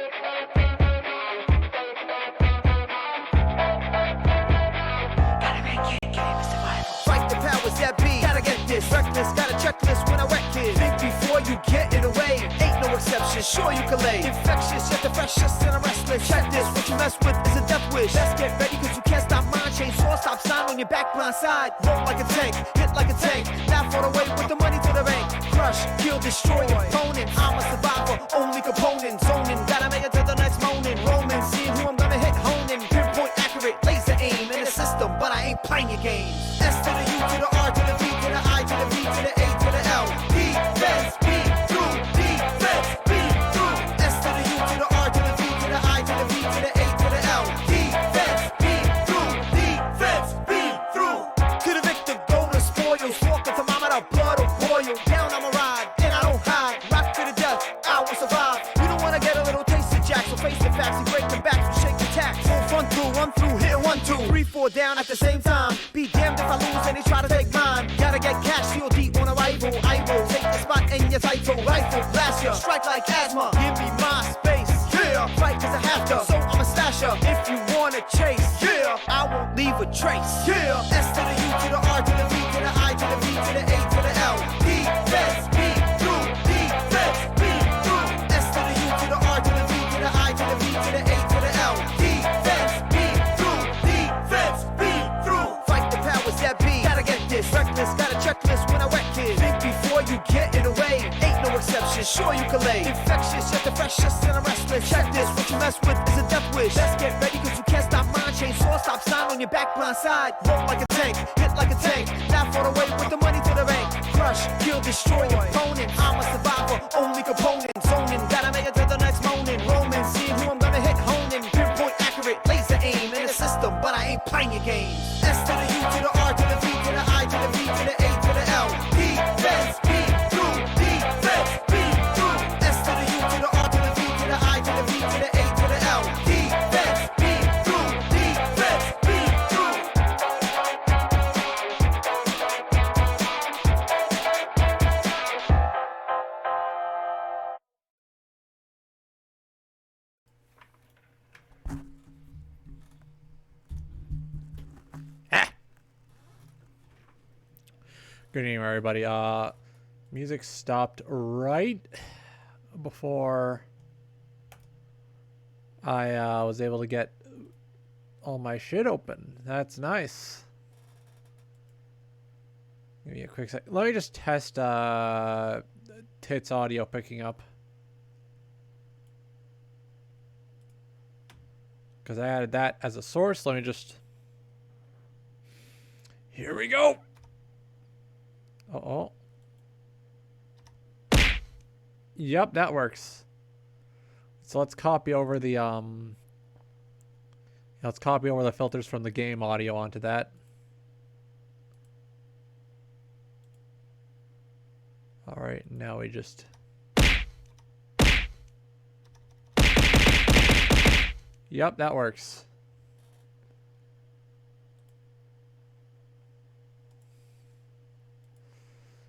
Fight the powers that be. Gotta get this. Reckless, got a checklist when I wreck it. Think before you get in the way. Ain't no exception. Sure you can lay. Infectious, yet the freshest and I'm restless. Check this. What you mess with is a death wish. Let's get ready, cause you can't stop mine. Chain saw, stop sign on your back blind side. Roll like a tank, hit like a tank. Laugh all the way with the money to the bank. Crush, kill, destroy your opponent. I'm a survivor, only component. Zoning, gotta make it to the next morning. Roaming, seeing who I'm gonna hit, honing. Pinpoint accurate, laser aim in the system, but I ain't playing your games. S to the U to the R to the V to the I to the V to the A to the L. Defense, be through. Defense, be through. S to the U to the R to the V to the I to the V to the A to the L. Defense, be through. Defense, be through. To the victim, go to spoils. Walk the thermometer, blood will boil. Down I'ma ride, and I don't hide. Rock to the death, I will survive. You don't wanna get a little taste of Jack, so face the facts and break the backs and shake the tax. Full run through, hit 1, 2, 3, 4 down at the same time. Be damned if I lose and they try to take mine. Gotta get cash, COD on arrival. I will take the spot in your title. Rifle, blast ya, strike like asthma. Give me my space, yeah. Fight cause I have to, so I'm a stasher. If you wanna chase, yeah, I won't leave a trace, yeah. S to the U to the R to the V to the I to the V to the A to the L. Defense, be through. Defense, be through. S to the U to the R to the V to the I to the V to the A to the L. Defense, be through. Defense, be through. Fight the powers that be. Gotta get this. Reckless, got a checklist when I wreck it. Think before you get in the way. Ain't no exception. Sure you can lay. Infectious, yet the freshest and I'm restless. Check this. What you mess with is a death wish. Let's get ready, cause you can't stop mine. Chain saw, stop sign on your back blind side. Roll like a tank, hit like a tank. Laugh all the way with the money to the bank. Crush, kill, destroy your opponent. I'm a survivor, only component. Zoning, gotta make it to the next morning. Roaming, seeing who I'm gonna hit, honing. Pinpoint accurate, laser aim in the system, but I ain't playing your games. S to the U to the R to the V to the I to the V to the A to the L. Defense, be through. Defense, be through. S to the U to the R to the V to the I to the V to the A to the L. Defense, be through. Defense, be through. Good evening, everybody. Music stopped right before I was able to get all my shit open. That's nice. Give me a quick sec. Let me just test Tits audio picking up. Because I added that as a source. Let me just... Here we go. Uh-oh. Yep, that works. So let's copy over the filters from the game audio onto that. All right, now we just Yep, that works.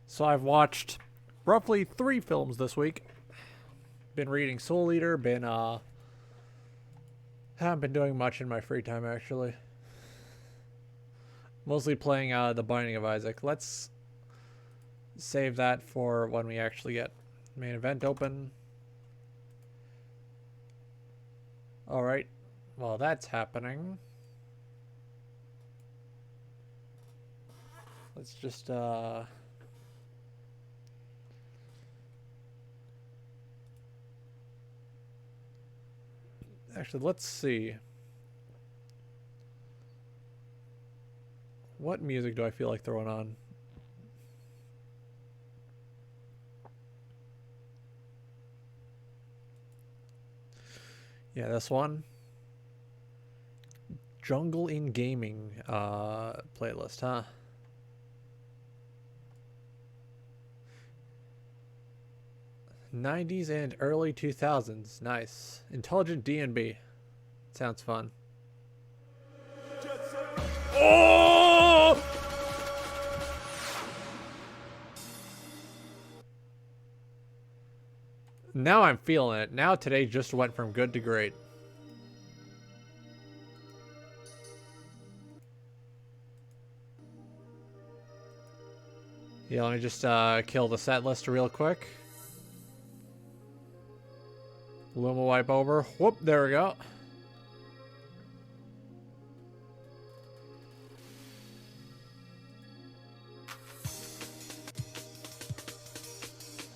So I've watched roughly 3 films this week. Been reading Soul Eater, haven't been doing much in my free time actually. Mostly playing The Binding of Isaac. Let's save that for when we actually get main event open. Alright, well that's happening. Let's just actually, let's see. What music do I feel like throwing on? Yeah, this one. Jungle in Gaming playlist, huh? '90s and early 2000s. Nice. Intelligent D&B. Sounds fun. Oh! Now I'm feeling it. Now today just went from good to great. Yeah, let me just kill the set list real quick. Luma wipe over. Whoop, there we go.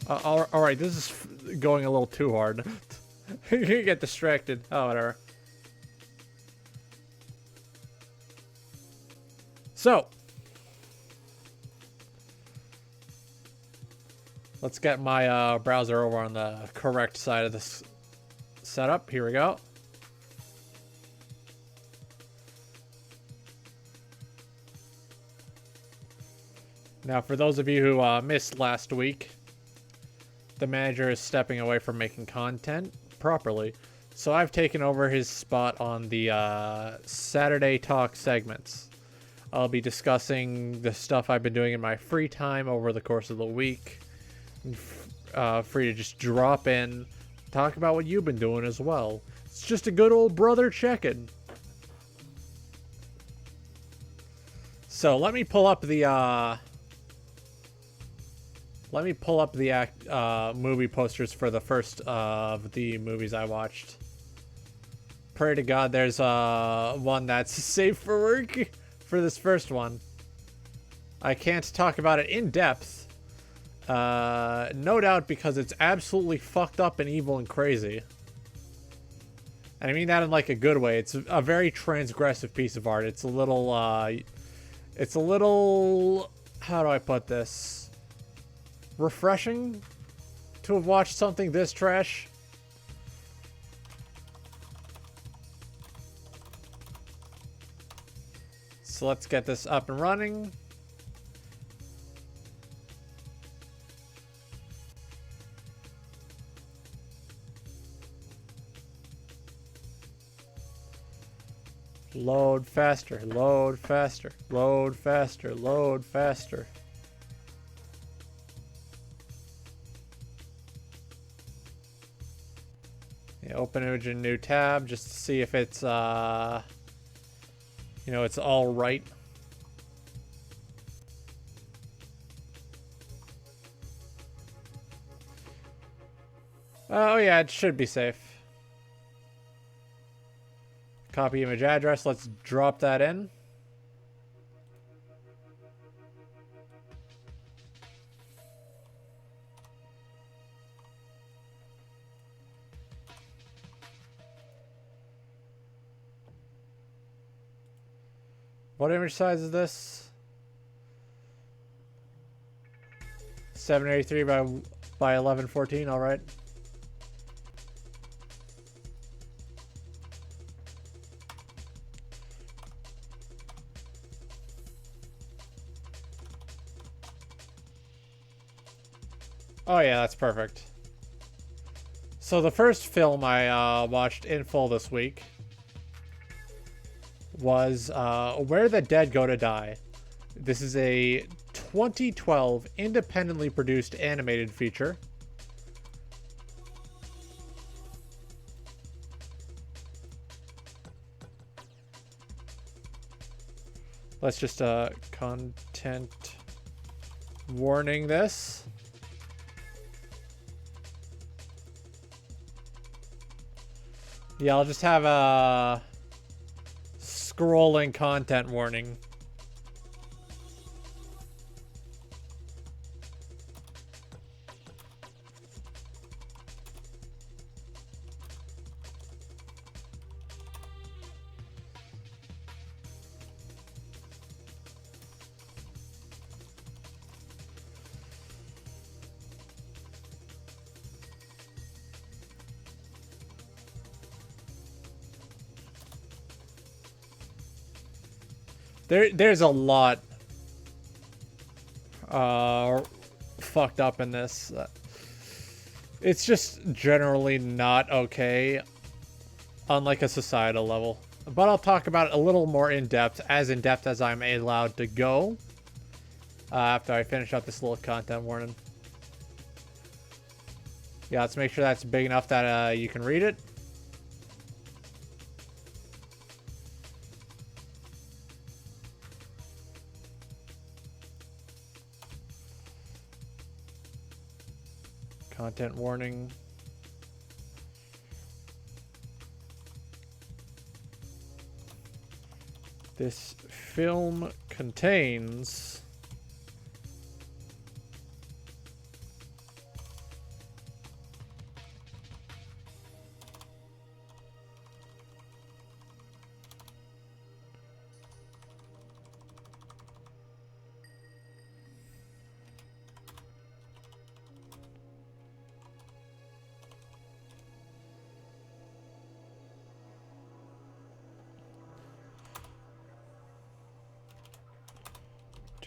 Alright, this is going a little too hard. You get distracted. Oh, whatever. So. Let's get my browser over on the correct side of this setup. Here we go. Now, for those of you who missed last week, the manager is stepping away from making content properly. So I've taken over his spot on the Saturday Talk segments. I'll be discussing the stuff I've been doing in my free time over the course of the week. Free to just drop in, talk about what you've been doing as well. It's just a good old brother check-in. So let me pull up the movie posters for the first of the movies I watched. Pray to God there's one that's safe for work for this first one. I can't talk about it in depth. No doubt because it's absolutely fucked up and evil and crazy. And I mean that in like a good way. It's a very transgressive piece of art. It's a little, how do I put this? Refreshing to have watched something this trash. So let's get this up and running. Load faster, load faster, load faster, load faster. Yeah, open image in a new tab just to see if it's, you know, it's all right. Oh yeah, it should be safe. Copy image address. Let's drop that in. What image size is this? 783 by 1114. All right. Oh yeah, that's perfect. So the first film I watched in full this week was Where the Dead Go to Die. This is a 2012 independently produced animated feature. Let's just content warning this. Yeah, I'll just have a scrolling content warning. There's a lot fucked up in this. It's just generally not okay on like a societal level. But I'll talk about it a little more in depth as I'm allowed to go after I finish up this little content warning. Yeah, let's make sure that's big enough that you can read it. Content warning. This film contains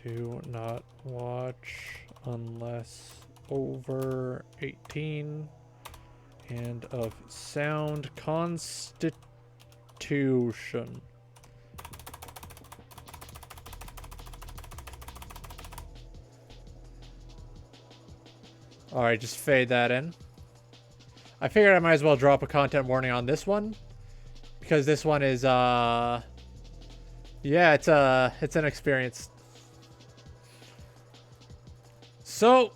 do not watch unless over 18 and of sound constitution. Alright, just fade that in. I figured I might as well drop a content warning on this one, because this one is yeah, it's an experience. So,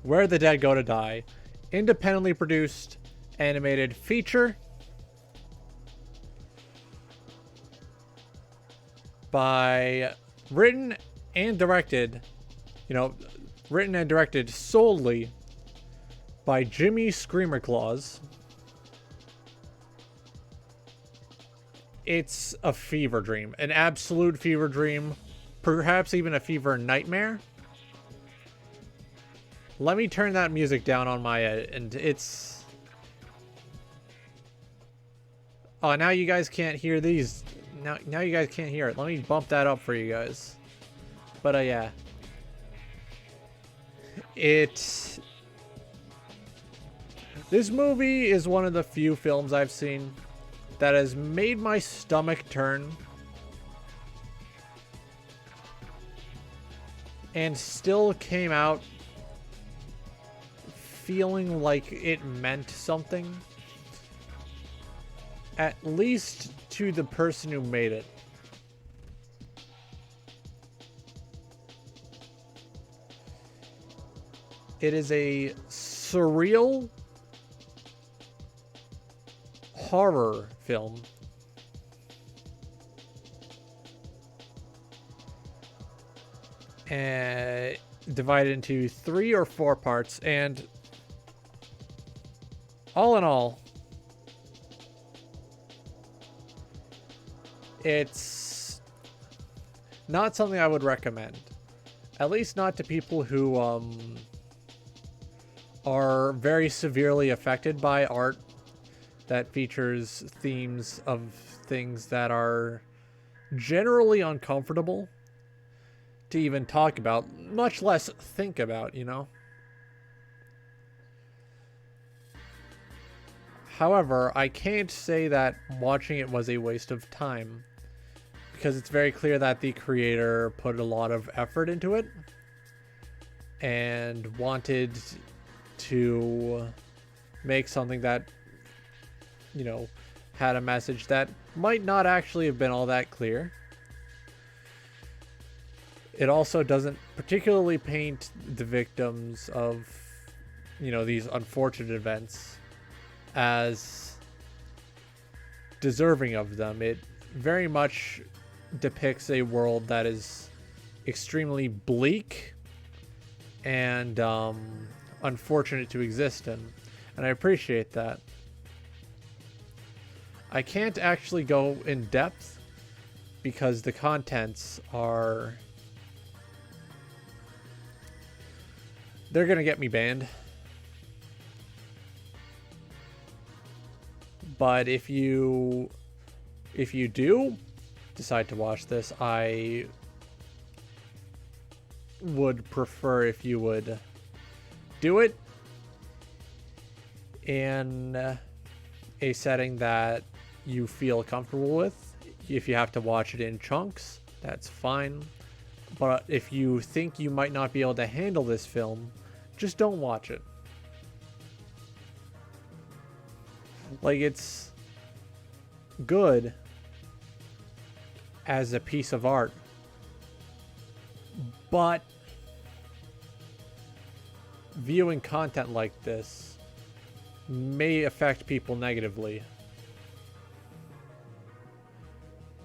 Where the Dead Go to Die, independently produced animated feature by written and directed solely by Jimmy Screamer Claus. It's a fever dream, an absolute fever dream, perhaps even a fever nightmare. Let me turn that music down on my end. It's... Oh, now you guys can't hear these. Now you guys can't hear it. Let me bump that up for you guys. But yeah. This movie is one of the few films I've seen that has made my stomach turn and still came out feeling like it meant something, at least to the person who made it. It is a surreal horror film divided into 3 or 4 parts, and all in all, it's not something I would recommend. At least not to people who are very severely affected by art that features themes of things that are generally uncomfortable to even talk about, much less think about, you know? However, I can't say that watching it was a waste of time, because it's very clear that the creator put a lot of effort into it and wanted to make something that, you know, had a message that might not actually have been all that clear. It also doesn't particularly paint the victims of, you know, these unfortunate events as deserving of them. It very much depicts a world that is extremely bleak and unfortunate to exist in, and I appreciate that. I can't actually go in depth because the contents are... they're gonna get me banned. But if you do decide to watch this, I would prefer if you would do it in a setting that you feel comfortable with. If you have to watch it in chunks, that's fine. But if you think you might not be able to handle this film, just don't watch it. Like, it's good as a piece of art, but viewing content like this may affect people negatively.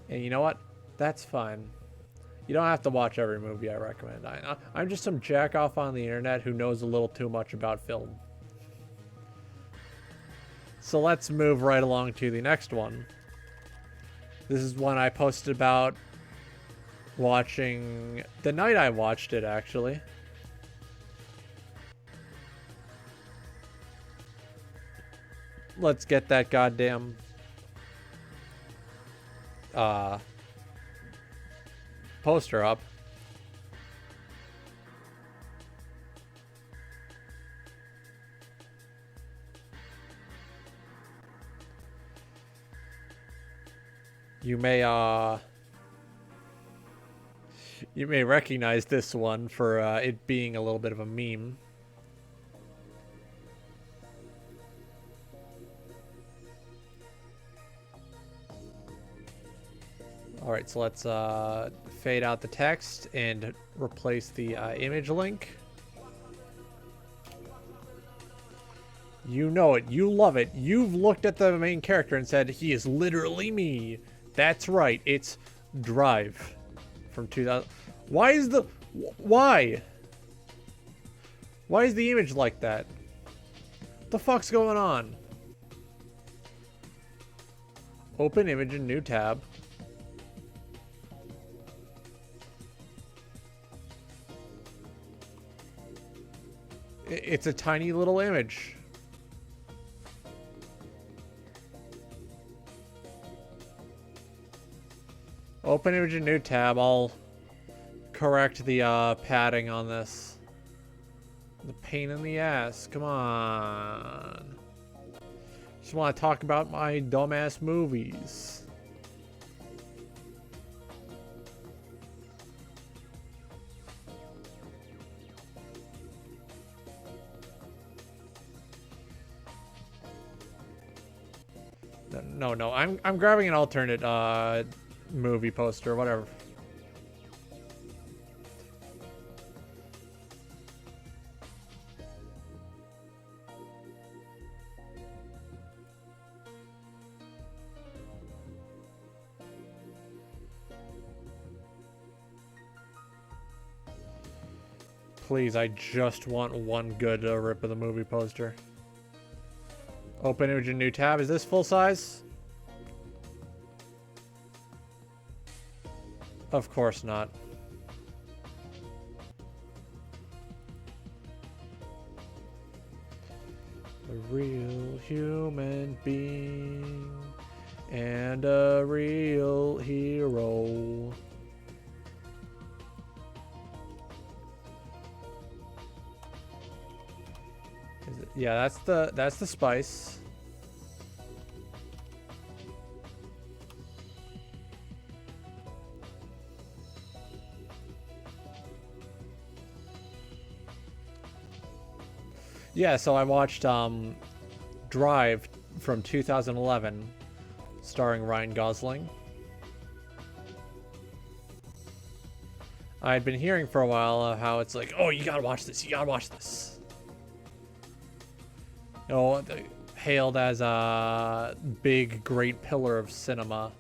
And you know what? That's fine. You don't have to watch every movie I recommend. I'm just some jack-off on the internet who knows a little too much about film. So let's move right along to the next one. This is one I posted about watching the night I watched it, actually. Let's get that goddamn poster up. You may recognize this one for it being a little bit of a meme. Alright, so let's fade out the text and replace the image link. You know it. You love it. You've looked at the main character and said, he is literally me. That's right. It's Drive from 2000. Why is the... Why? Why is the image like that? What the fuck's going on? Open image in new tab. It's a tiny little image. Open image in new tab. I'll correct the padding on this. The pain in the ass. Come on. Just want to talk about my dumbass movies. No. I'm grabbing an alternate movie poster, whatever. Please, I just want one good rip of the movie poster. Open image in new tab. Is this full size? Of course not. A real human being and a real hero. Yeah, that's the spice. Yeah, so I watched Drive from 2011, starring Ryan Gosling. I'd been hearing for a while how it's like, oh, you gotta watch this, you gotta watch this. You know, hailed as a big, great pillar of cinema,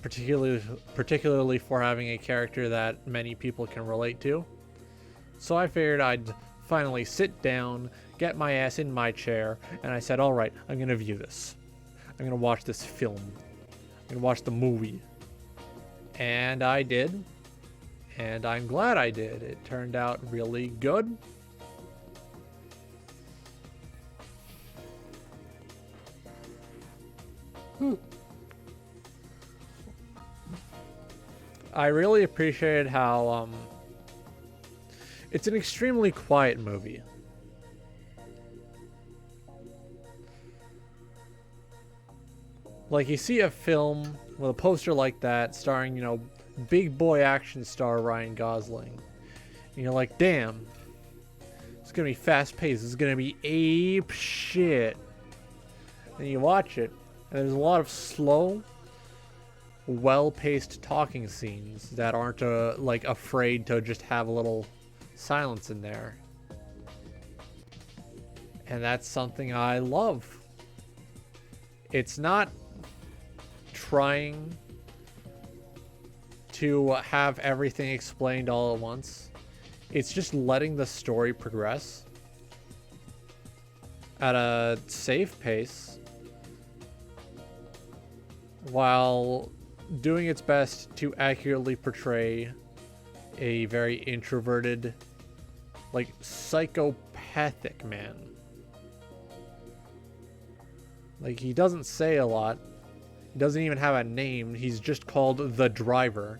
particularly for having a character that many people can relate to. So I figured I'd finally sit down, get my ass in my chair, and I said, all right, I'm gonna view this. I'm gonna watch this film. I'm gonna watch the movie. And I did. And I'm glad I did. It turned out really good. I really appreciated how it's an extremely quiet movie. Like, you see a film with a poster like that starring, you know, big boy action star Ryan Gosling, and you're like, damn, it's gonna be fast paced, it's gonna be ape shit. And you watch it, and there's a lot of slow, well-paced talking scenes that aren't like afraid to just have a little silence in there. And that's something I love. It's not trying to have everything explained all at once. It's just letting the story progress at a safe pace while doing its best to accurately portray a very introverted, like, psychopathic man. Like, he doesn't say a lot. He doesn't even have a name. He's just called the driver.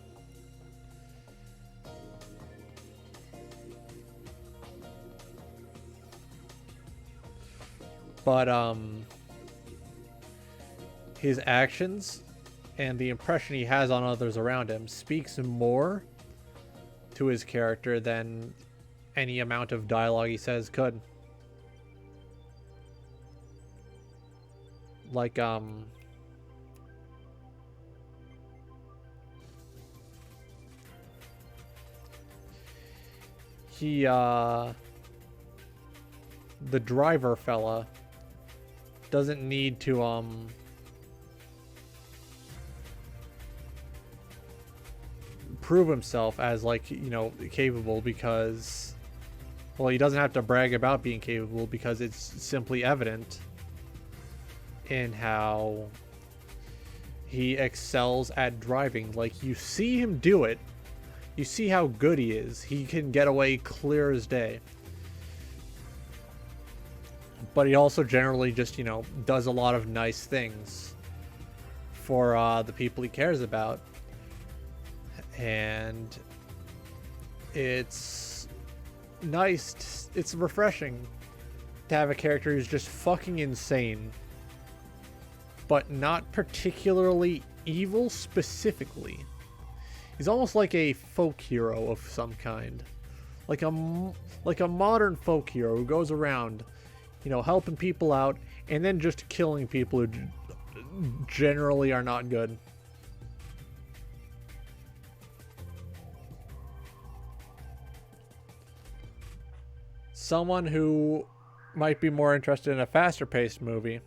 But, his actions and the impression he has on others around him speaks more to his character than any amount of dialogue he says could. Like, the driver fella doesn't need to, prove himself as, like, you know, capable, because, well, he doesn't have to brag about being capable because it's simply evident in how he excels at driving. Like, you see him do it. You see how good he is. He can get away clear as day. But he also generally just, you know, does a lot of nice things for the people he cares about. And it's nice. It's refreshing to have a character who's just fucking insane, but not particularly evil specifically. He's almost like a folk hero of some kind, like a modern folk hero who goes around, you know, helping people out and then just killing people who generally are not good. Someone who might be more interested in a faster-paced movie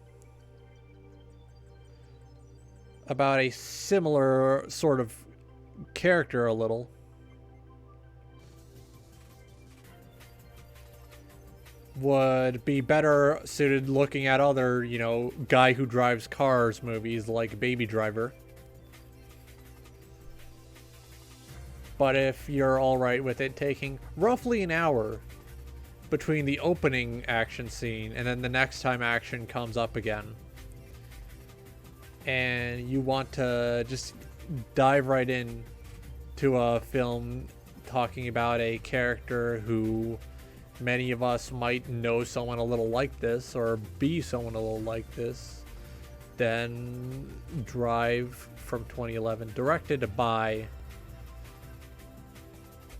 about a similar sort of character a little would be better suited looking at other, you know, guy who drives cars movies like Baby Driver. But if you're alright with it taking roughly an hour between the opening action scene and then the next time action comes up again, and you want to just dive right in to a film talking about a character who many of us might know someone a little like this or be someone a little like this, then Drive from 2011, directed by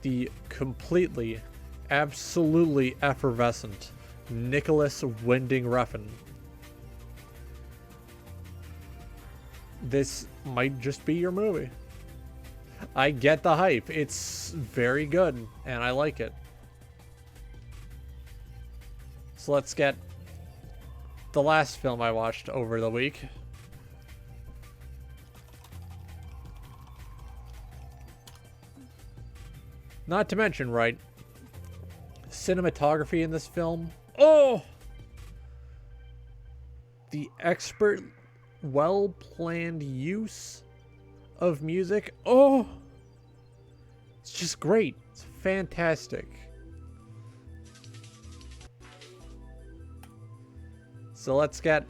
the completely, absolutely effervescent Nicholas Winding Refn. This might just be your movie. I get the hype. It's very good, and I like it. So let's get the last film I watched over the week. Not to mention, right, cinematography in this film. Oh! The expert, well-planned use of music. Oh! It's just great. It's fantastic. So let's get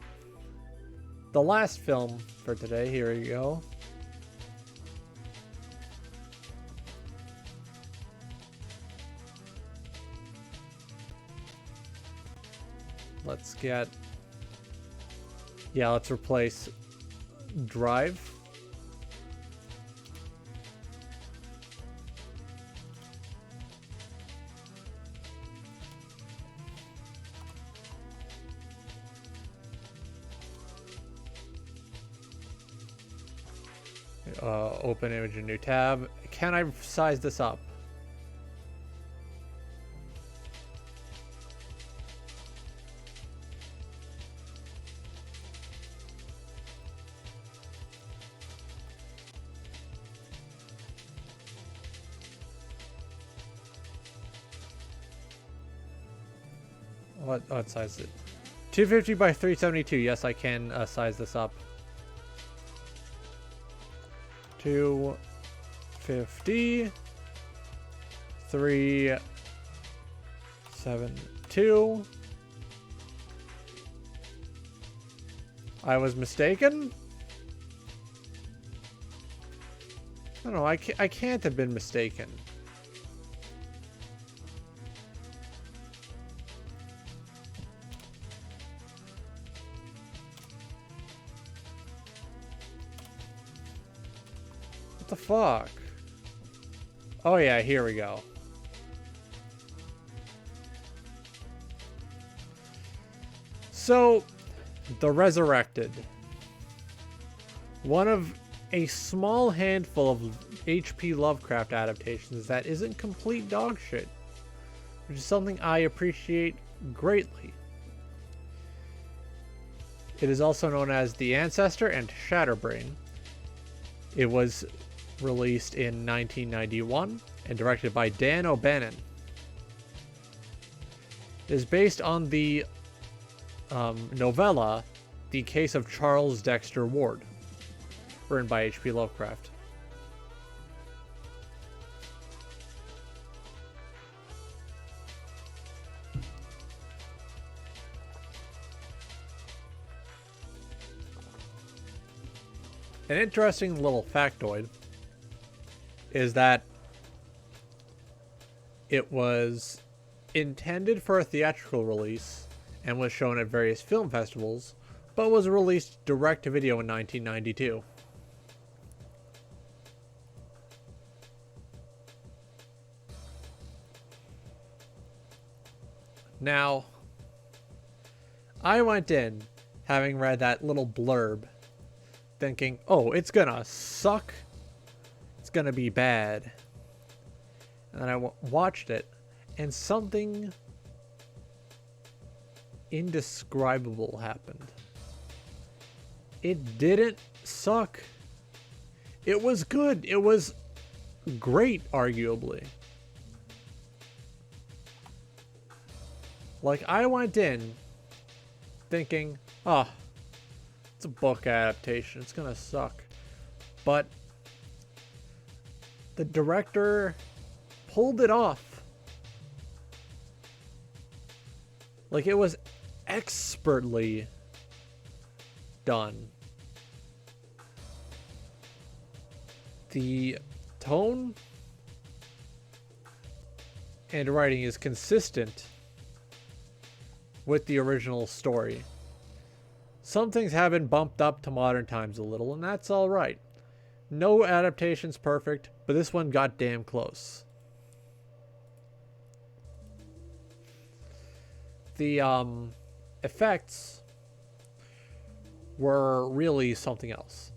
the last film for today. Here we go. Let's get... yeah, let's replace Drive. Open image in new tab. Can I size this up? What size is it? 250 by 372. Yes, I can size this up. 250 372. I was mistaken? I don't know, I can't have been mistaken. What the fuck? Oh yeah, here we go. So, The Resurrected. One of a small handful of H.P. Lovecraft adaptations that isn't complete dog shit, which is something I appreciate greatly. It is also known as The Ancestor and Shatterbrain. It was released in 1991 and directed by Dan O'Bannon. It is based on the novella The Case of Charles Dexter Ward, written by H.P. Lovecraft. An interesting little factoid is that it was intended for a theatrical release and was shown at various film festivals, but was released direct to video in 1992. Now, I went in having read that little blurb thinking, oh, it's gonna suck. It's gonna be bad. And then I watched it, and something indescribable happened. It didn't suck. It was good. It was great, arguably. Like, I went in thinking, oh, it's a book adaptation. It's gonna suck. But the director pulled it off. Like, it was expertly done. The tone and writing is consistent with the original story. Some things have been bumped up to modern times a little, and that's alright. No adaptation's perfect, but this one got damn close. The effects were really something else.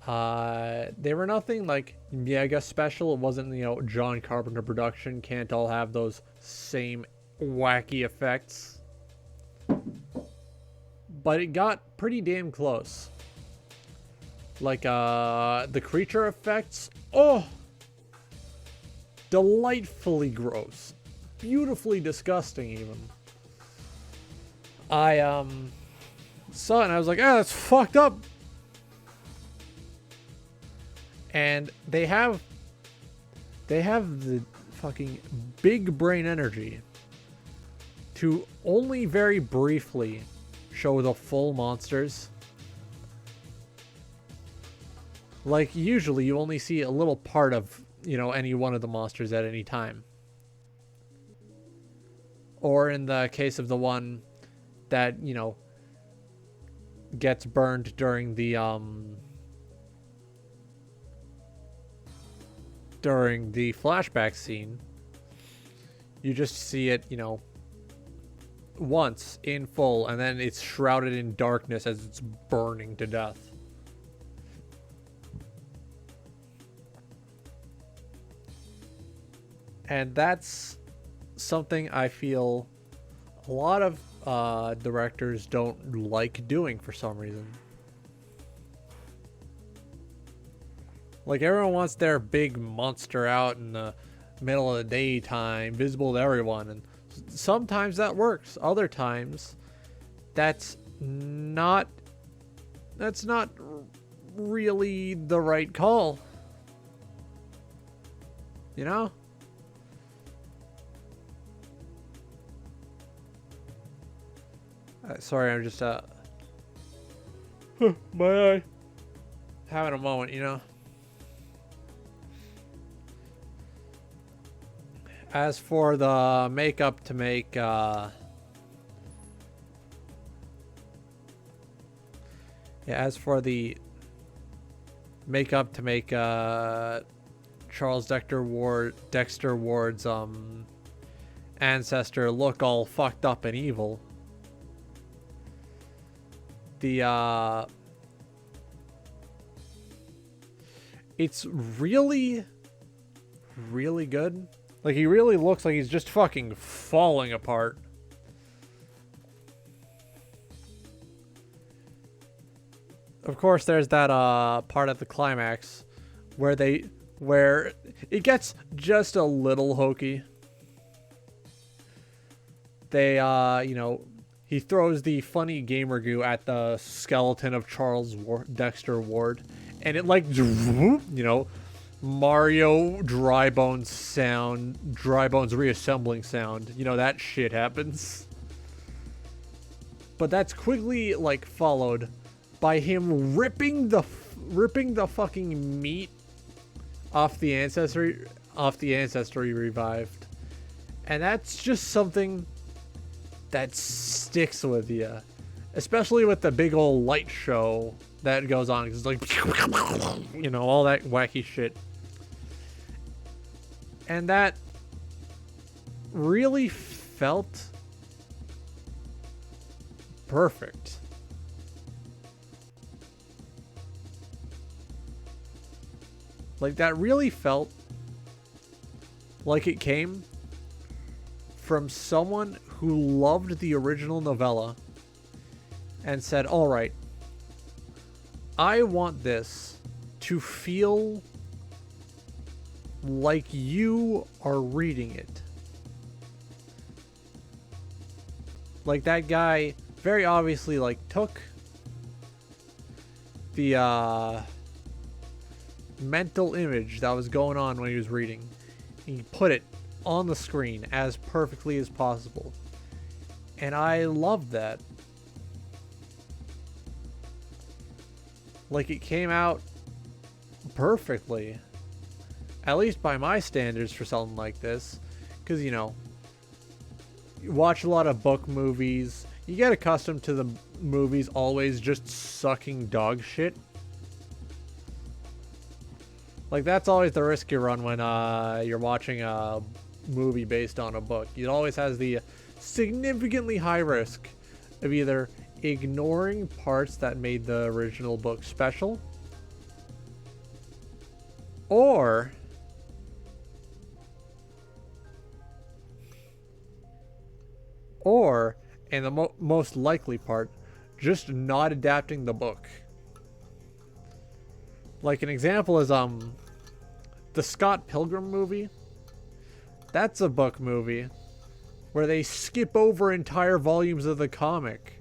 They were nothing like mega special. It wasn't, you know, John Carpenter production. Can't all have those same wacky effects. But it got pretty damn close. Like, the creature effects. Oh! Delightfully gross. Beautifully disgusting, even. I, saw it and I was like, ah, that's fucked up. And they have the fucking big brain energy to only very briefly show the full monsters. Like, usually you only see a little part of, you know, any one of the monsters at any time. Or in the case of the one that, you know, gets burned during the flashback scene, you just see it, you know, once in full, and then it's shrouded in darkness as it's burning to death. And that's something I feel a lot of directors don't like doing for some reason. Like, everyone wants their big monster out in the middle of the daytime, visible to everyone, and sometimes that works. Other times, that's not really the right call. You know? Sorry, I'm just my eye. Having a moment, you know. As for the makeup to make as for the makeup to make Charles Dexter Ward's ancestor look all fucked up and evil, it's really good. Like, he really looks like he's just fucking falling apart. Of course, there's that part at the climax where it gets just a little hokey. They you know, he throws the funny gamer goo at the skeleton of Charles Dexter Ward, and it, like, you know, Mario dry bones reassembling sound. You know, that shit happens. But that's quickly, like, followed by him ripping the fucking meat off the ancestry revived. And that's just something that sticks with you, especially with the big old light show that goes on. It's like, you know, all that wacky shit. And that really felt perfect. Like, that really felt like it came from someone who loved the original novella and said, all right, I want this to feel like you are reading it. Like, that guy very obviously, like, took the mental image that was going on when he was reading, and he put it on the screen as perfectly as possible. And I love that. Like, it came out perfectly. At least by my standards for something like this. Because, you know, you watch a lot of book movies. You get accustomed to the movies always just sucking dog shit. Like, that's always the risk you run when you're watching a movie based on a book. It always has the significantly high risk of either ignoring parts that made the original book special, or and the most likely part, just not adapting the book. Like, an example is the Scott Pilgrim movie. That's a book movie where they skip over entire volumes of the comic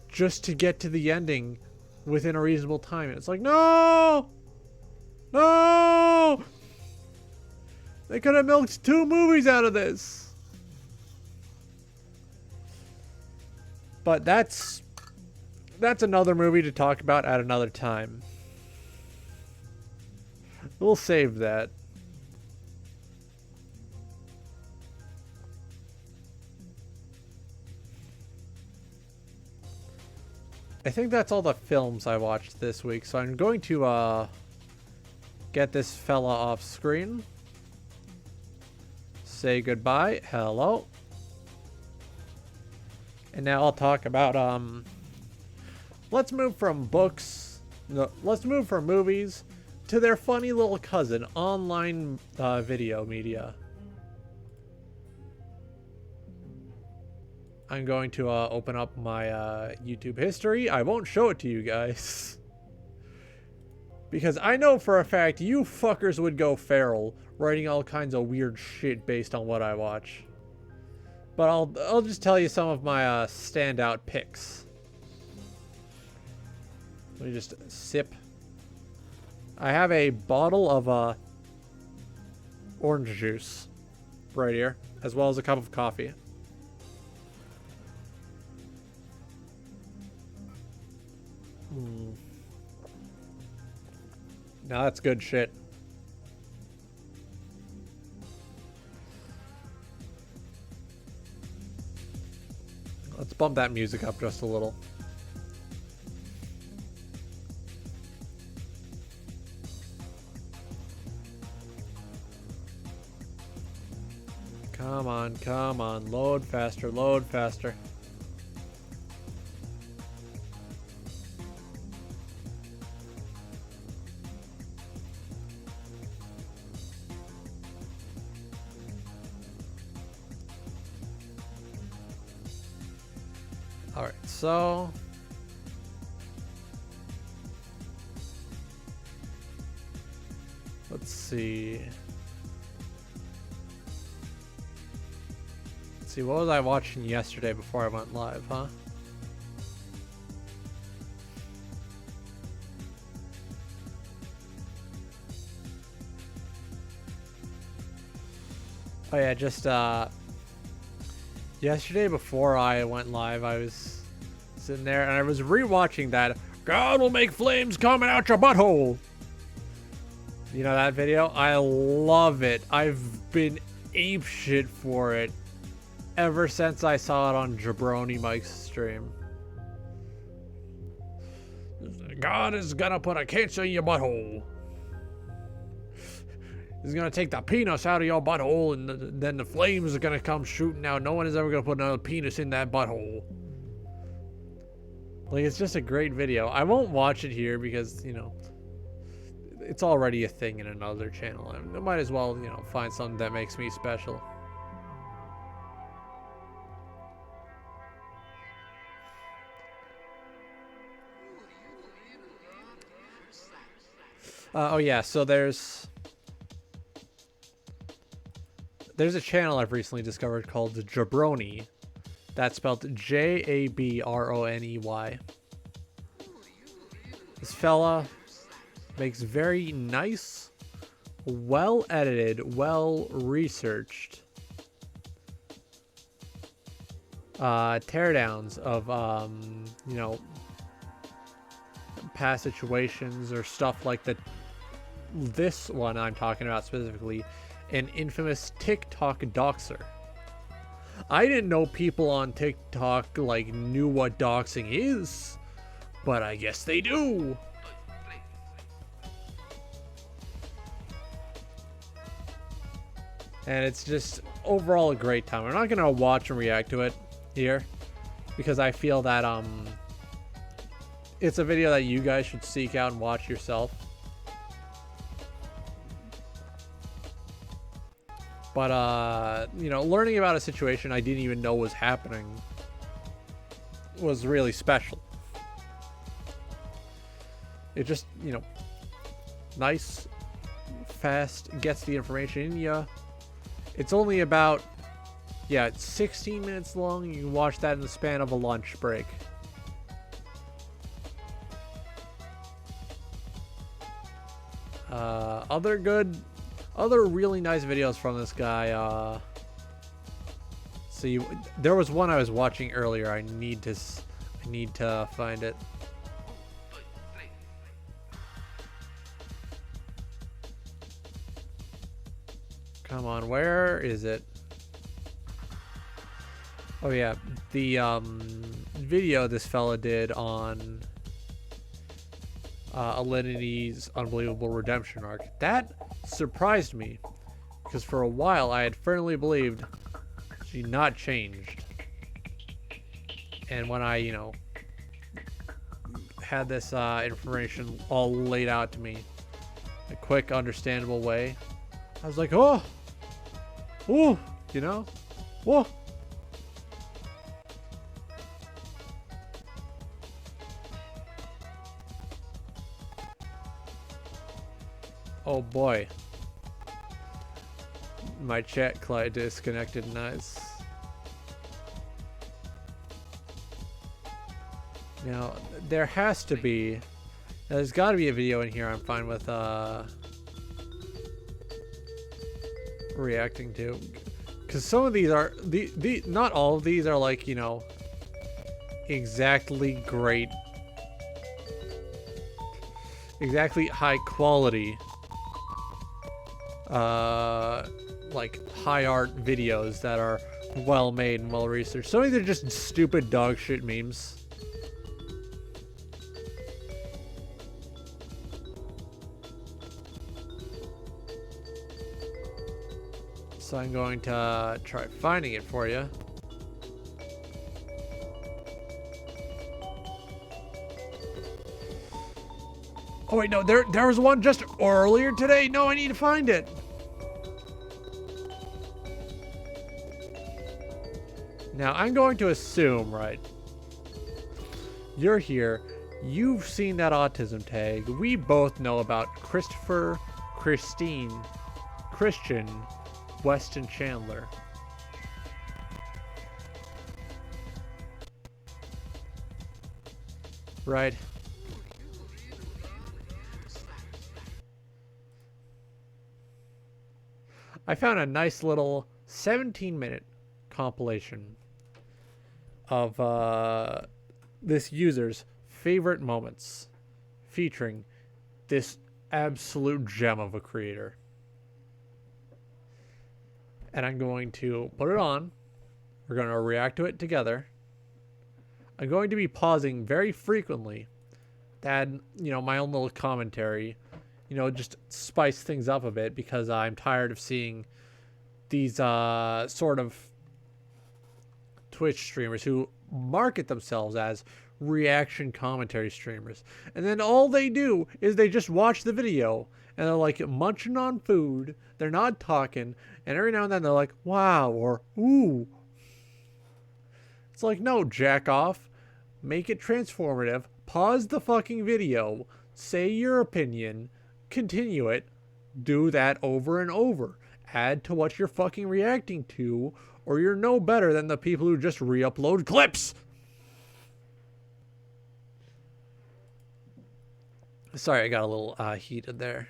just to get to the ending within a reasonable time. And it's like, no! No! They could have milked 2 movies out of this. But that's another movie to talk about at another time. We'll save that. I think that's all the films I watched this week, so I'm going to get this fella off screen. Say goodbye. Hello. And now I'll talk about let's move from books, no, let's move from movies to their funny little cousin, online video media. I'm going to open up my YouTube history. I won't show it to you guys. Because I know for a fact you fuckers would go feral, writing all kinds of weird shit based on what I watch. But I'll just tell you some of my standout picks. Let me just sip. I have a bottle of orange juice right here, as well as a cup of coffee. Now that's good shit. Let's bump that music up just a little. Come on, come on. Load faster, load faster. Alright, so... let's see... what was I watching yesterday before I went live, huh? Oh yeah, just yesterday before I went live, I was sitting there and I was rewatching that God will make flames coming out your butthole. You know that video? I love it. I've been apeshit for it ever since I saw it on Jabroni Mike's stream. God is gonna put a cancer in your butthole. He's gonna take the penis out of your butthole, and then the flames are gonna come shooting out. No one is ever gonna put another penis in that butthole. Like, it's just a great video. I won't watch it here because, you know, it's already a thing in another channel. I might as well, you know, find something that makes me special. Oh yeah, so there's a channel I've recently discovered called Jabroni. That's spelled J-A-B-R-O-N-E-Y. This fella makes very nice, well-edited, well-researched teardowns of, you know, past situations or stuff like that. This one I'm talking about specifically, an infamous TikTok doxer. I didn't know people on TikTok like knew what doxing is, but I guess they do. And it's just overall a great time. I'm not gonna watch and react to it here because I feel that it's a video that you guys should seek out and watch yourself. But, you know, learning about a situation I didn't even know was happening was really special. It just, you know, nice, fast, gets the information in ya. It's only about, yeah, it's 16 minutes long. You can watch that in the span of a lunch break. Other really nice videos from this guy. There was one I was watching earlier. I need to find it. Come on, where is it? Oh yeah, the video this fella did on Alinity's Unbelievable Redemption arc. That surprised me, because for a while I had firmly believed she not changed. And when I, you know, had this information all laid out to me in a quick, understandable way, I was like, oh, you know, whoa. Oh boy. My chat client disconnected. Nice. Now, there has to be... There's got to be a video in here I'm fine with reacting to. Because some of these are... not all of these are like, you know, exactly great. Exactly high quality. Like high art videos that are well made and well researched. Some of these are just stupid dog shit memes. So I'm going to try finding it for you. Oh wait, no, there was one just earlier today. No, I need to find it. Now I'm going to assume, right? You're here. You've seen that autism tag. We both know about Christopher, Christine, Christian, Weston Chandler. Right. I found a nice little 17-minute compilation of this user's favorite moments featuring this absolute gem of a creator. And I'm going to put it on. We're going to react to it together. I'm going to be pausing very frequently to add, you know, my own little commentary. You know, just spice things up a bit because I'm tired of seeing these sort of Twitch streamers who market themselves as reaction commentary streamers. And then all they do is they just watch the video and they're like munching on food. They're not talking. And every now and then they're like, wow, or ooh. It's like, no, jack off. Make it transformative. Pause the fucking video. Say your opinion. Continue it. Do that over and over. Add to what you're fucking reacting to, or you're no better than the people who just re-upload clips. Sorry, I got a little heated there.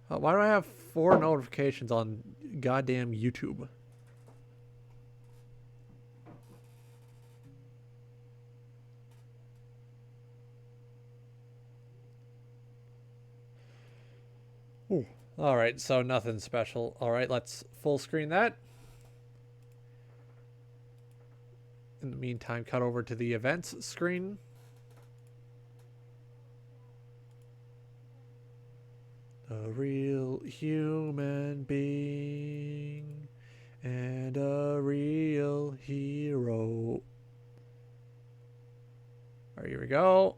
Why do I have 4 notifications on goddamn YouTube? Ooh. All right, so nothing special. All right, let's full screen that. In the meantime, cut over to the events screen. A real human being and a real hero. All right, here we go.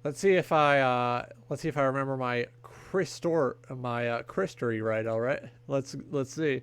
Let's see if I remember my Christory right. All right, let's see.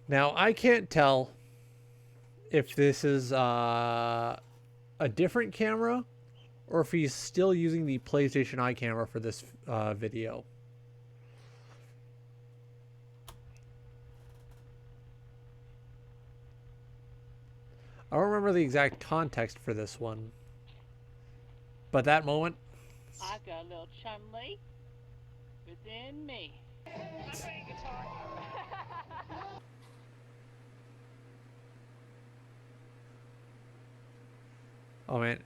Now, I can't tell if this is a different camera or if he's still using the PlayStation Eye camera for this video. I don't remember the exact context for this one, but that moment... I got a little Chun-Li within me. Oh man.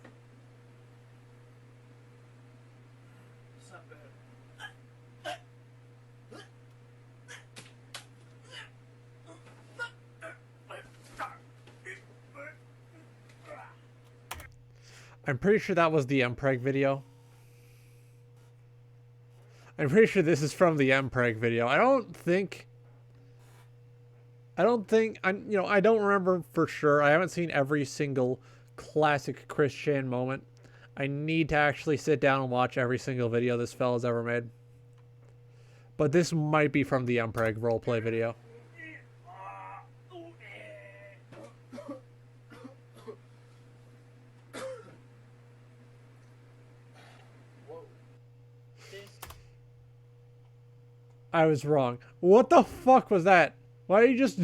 I'm pretty sure that was the Mpreg video. I'm pretty sure this is from the Mpreg video. I don't I don't remember for sure. I haven't seen every single classic Chris Chan moment. I need to actually sit down and watch every single video this fella's ever made. But this might be from the Mpreg roleplay video. I was wrong. What the fuck was that? Why did you just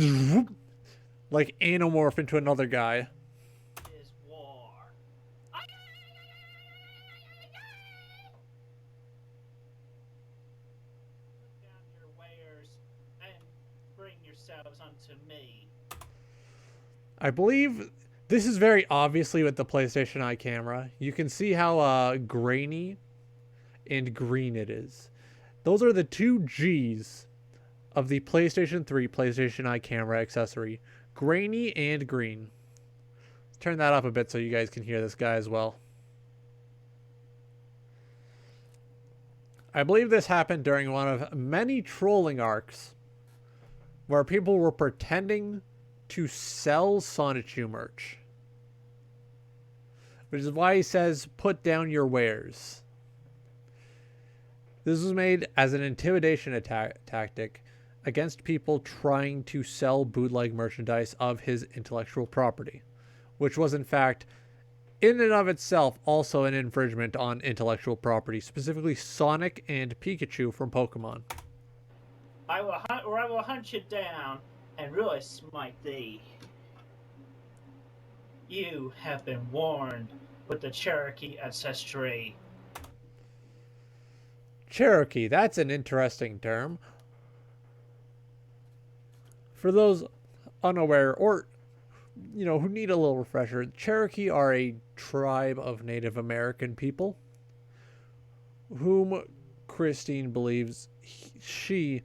like anamorph into another guy? Is war. Put down your wares and bring yourselves unto me. I believe this is very obviously with the PlayStation Eye camera. You can see how grainy and green it is. Those are the two G's of the PlayStation 3 PlayStation Eye camera accessory. Grainy and green. Let's turn that up a bit so you guys can hear this guy as well. I believe this happened during one of many trolling arcs where people were pretending to sell Sonichu merch. Which is why he says, put down your wares. This was made as an intimidation tactic against people trying to sell bootleg merchandise of his intellectual property, which was in fact, in and of itself, also an infringement on intellectual property, specifically Sonic and Pikachu from Pokemon. I will hunt you down and really smite thee. You have been warned with the Cherokee ancestry. Cherokee, that's an interesting term. For those unaware or, who need a little refresher, Cherokee are a tribe of Native American people whom Christine believes she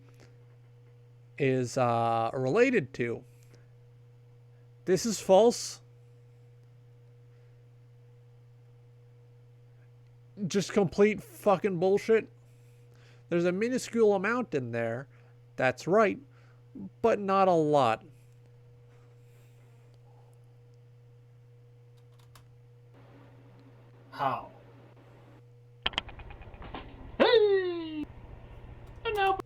is related to. This is false. Just complete fucking bullshit. There's a minuscule amount in there. That's right. But not a lot. How? Hey! No.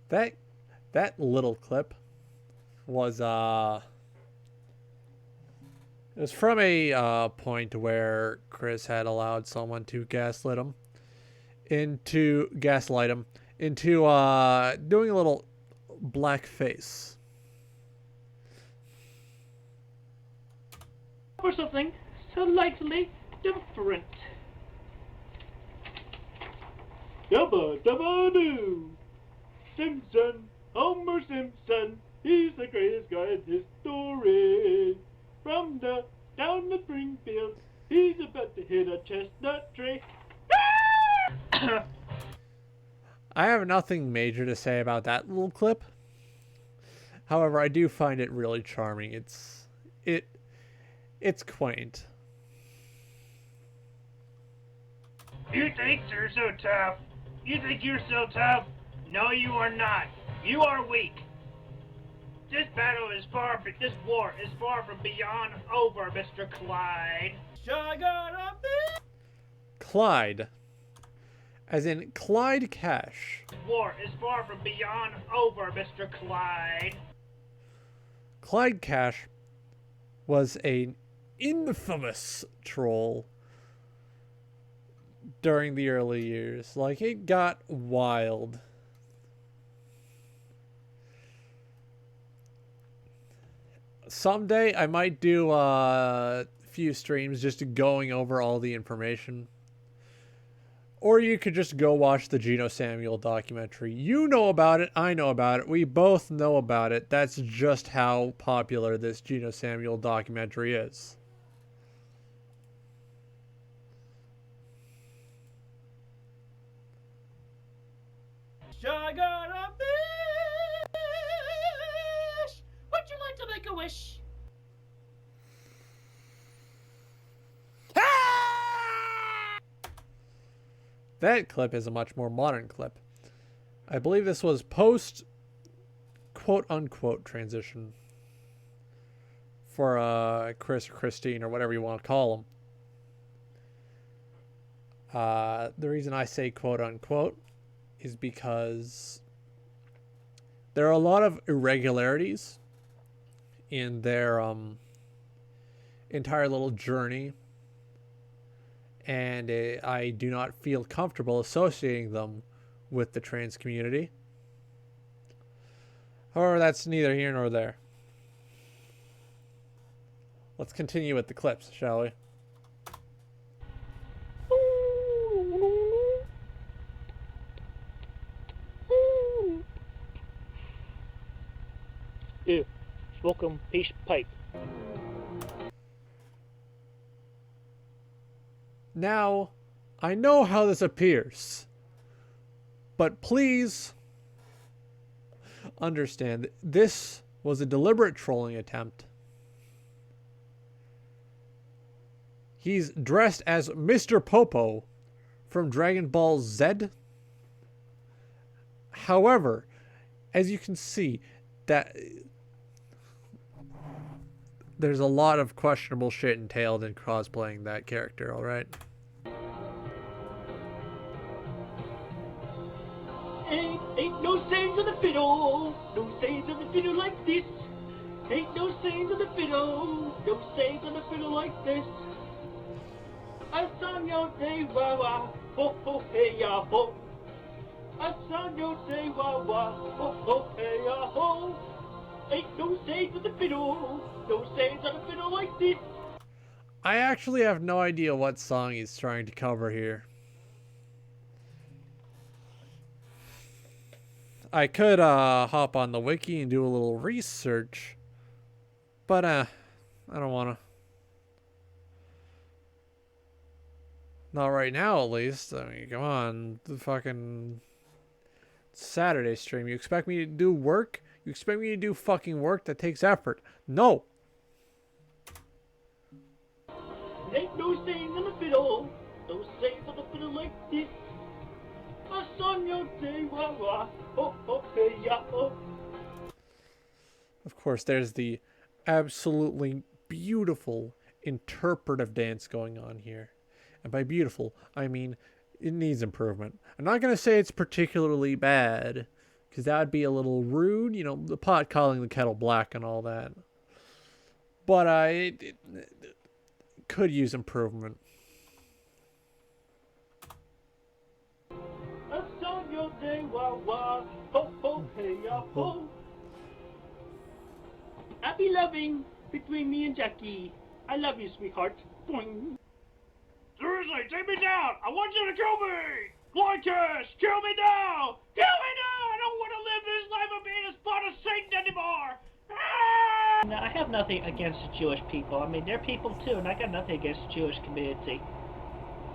That little clip was it was from a point where Chris had allowed someone to gaslight him into doing a little blackface. For something slightly different. Yabba dabba doo! Simpson, Homer Simpson, he's the greatest guy in history. From down the Springfield, he's about to hit a chestnut tree. I have nothing major to say about that little clip. However, I do find it really charming. It's quaint. You think you're so tough? You think you're so tough? No, you are not. You are weak. This war is far from beyond over, Mr. Clyde. Clyde. As in Clyde Cash. War is far from beyond over, Mr. Clyde. Clyde Cash was an infamous troll during the early years. Like, it got wild. Someday I might do a few streams just going over all the information. Or you could just go watch the Geno Samuel documentary. You know about it, I know about it, we both know about it. That's just how popular this Geno Samuel documentary is. Sugar a fish! Would you like to make a wish? That clip is a much more modern clip. I believe this was post quote-unquote transition for Chris or Christine or whatever you want to call them. The reason I say quote-unquote is because there are a lot of irregularities in their entire little journey, and I do not feel comfortable associating them with the trans community. However, that's neither here nor there. Let's continue with the clips, shall we? Ew. Smoke 'em, peace pipe. Now, I know how this appears, but please understand this was a deliberate trolling attempt. He's dressed as Mr. Popo from Dragon Ball Z. However, as you can see, that there's a lot of questionable shit entailed in cosplaying that character, alright? Ain't no sayings of the fiddle, no sayings of the fiddle like this. Ain't no sayings of the fiddle, no sayings of the fiddle like this. A song yo say wah wah, ho ho hey ya ho. A song yo say wah wah, ho ho hey ya ho. Ain't no sayings of the fiddle, no sayings of the fiddle like this. I actually have no idea what song he's trying to cover here. I could hop on the wiki and do a little research, but I don't want to. Not right now, at least. I mean, come on, the fucking Saturday stream. You expect me to do work? You expect me to do fucking work that takes effort? No. Ain't no sayings of the fiddle, no sayings of the fiddle like this. A song yo say wah wah, ho ho hey ya ho. Of course, there's the absolutely beautiful interpretive dance going on here. And by beautiful, I mean it needs improvement. I'm not going to say it's particularly bad, because that would be a little rude. You know, the pot calling the kettle black and all that. But it could use improvement. A song yo say wah wah, ho ho hey ya ho. Happy loving between me and Jackie. I love you, sweetheart. Boing. Seriously, take me down! I want you to kill me! Glorious, kill me now! Kill me now! I don't want to live this life of being a spot of Satan anymore! Ah! Now, I have nothing against the Jewish people. I mean, they're people too, and I got nothing against the Jewish community.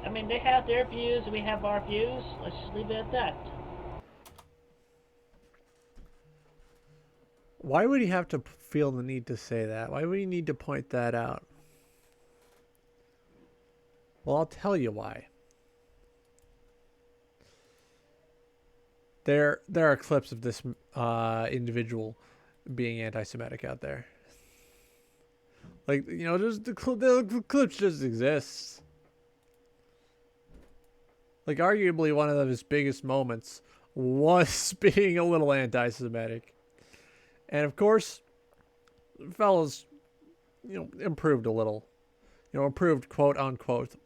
I mean, they have their views, and we have our views. Let's just leave it at that. Why would he have to feel the need to say that? Why would he need to point that out? Well, I'll tell you why. There are clips of this individual being anti-Semitic out there. Like, you know, just the clips just exist. Like, arguably one of his biggest moments was being a little anti-Semitic. And of course, the fellas, you know, improved a little. You know, improved quote unquote.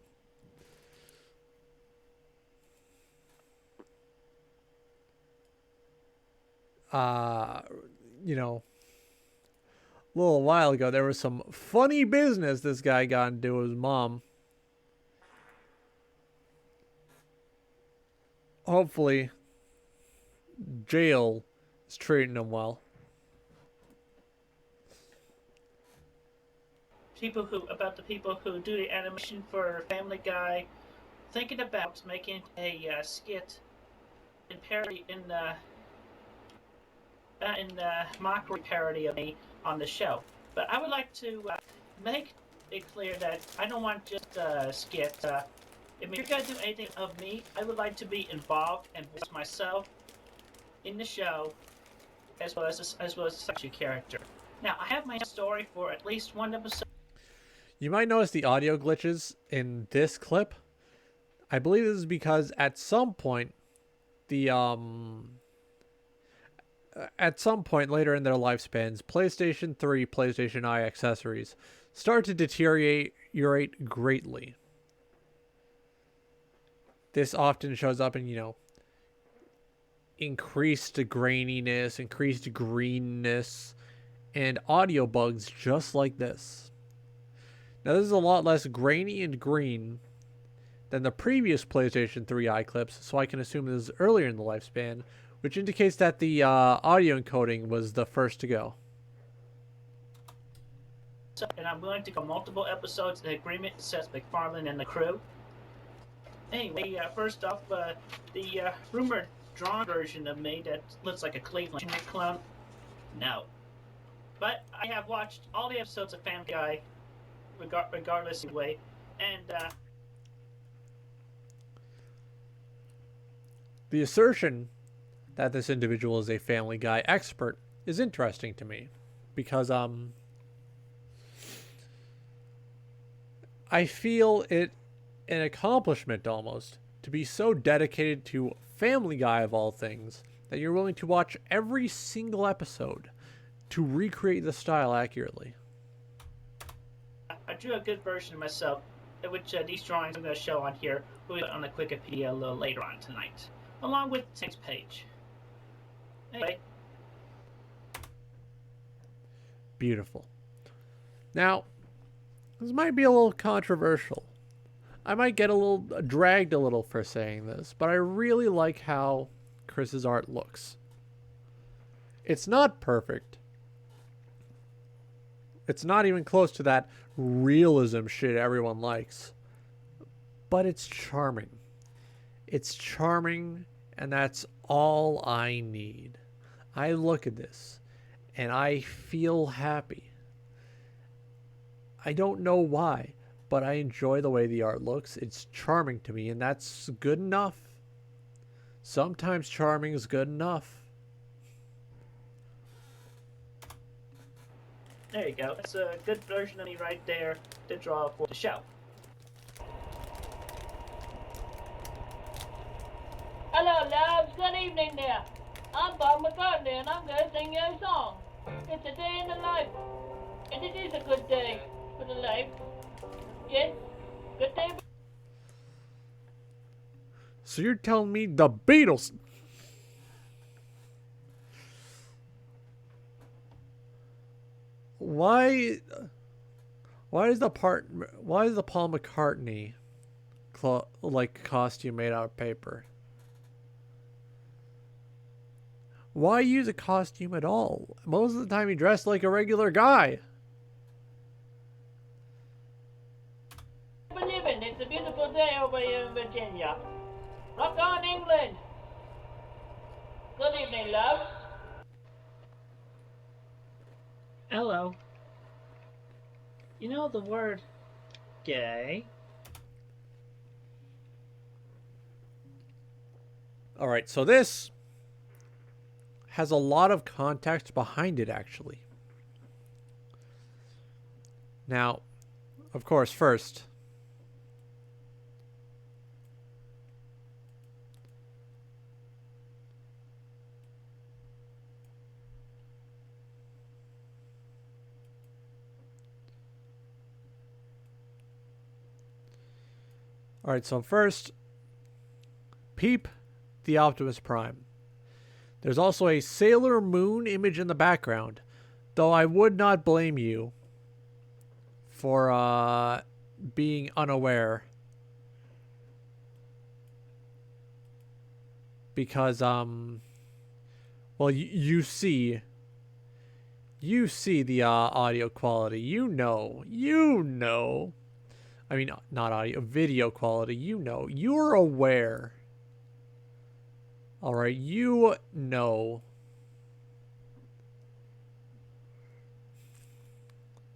You know, a little while ago, there was some funny business this guy got into with his mom. Hopefully, jail is treating him well. About the people who do the animation for Family Guy, thinking about making a skit in parody in mockery parody of me on the show. But I would like to make it clear that I don't want just a skit. If you're gonna do anything of me, I would like to be involved and voice myself in the show, as well as a sexual character. Now, I have my story for at least one episode. You might notice the audio glitches in this clip. I believe this is because at some point later in their lifespans, PlayStation 3, PlayStation Eye accessories start to deteriorate greatly. This often shows up in, increased graininess, increased greenness, and audio bugs just like this. Now, this is a lot less grainy and green than the previous PlayStation 3 eye clips, so I can assume this is earlier in the lifespan, which indicates that the audio encoding was the first to go. And I'm willing to go multiple episodes. The agreement says McFarlane and the crew. Anyway, first off, the rumored drawn version of me that looks like a Cleveland clone. No. But I have watched all the episodes of Family Guy, regardless of the way, and the assertion that this individual is a Family Guy expert is interesting to me, because I feel it an accomplishment almost to be so dedicated to Family Guy of all things that you're willing to watch every single episode to recreate the style accurately. I drew a good version of myself, which these drawings I'm going to show on here will be on the Wikipedia a little later on tonight, along with the next page. Anyway. Beautiful. Now, this might be a little controversial. I might get a little dragged a little for saying this, but I really like how Chris's art looks. It's not perfect. It's not even close to that realism shit everyone likes. But it's charming. It's charming, and that's all I need. I look at this, and I feel happy. I don't know why, but I enjoy the way the art looks. It's charming to me, and that's good enough. Sometimes charming is good enough. There you go. That's a good version of me right there to draw for the show. Hello, loves. Good evening there. I'm Bob McCartney, and I'm going to sing you a song. It's a day in the life, and it is a good day for the life. Yes, good day. So you're telling me the Beatles... Why is the Paul McCartney costume made out of paper? Why use a costume at all? Most of the time he dressed like a regular guy. Living. It's a beautiful day over here in Virginia. Rock on, England. Good evening, love. Hello. You know the word gay? Alright, so this has a lot of context behind it, actually. Now, of course, first... Alright, so first, peep the Optimus Prime. There's also a Sailor Moon image in the background, though I would not blame you for being unaware. Because, well, you see the audio quality. You know. I mean, not audio, video quality. You're aware. All right, you know.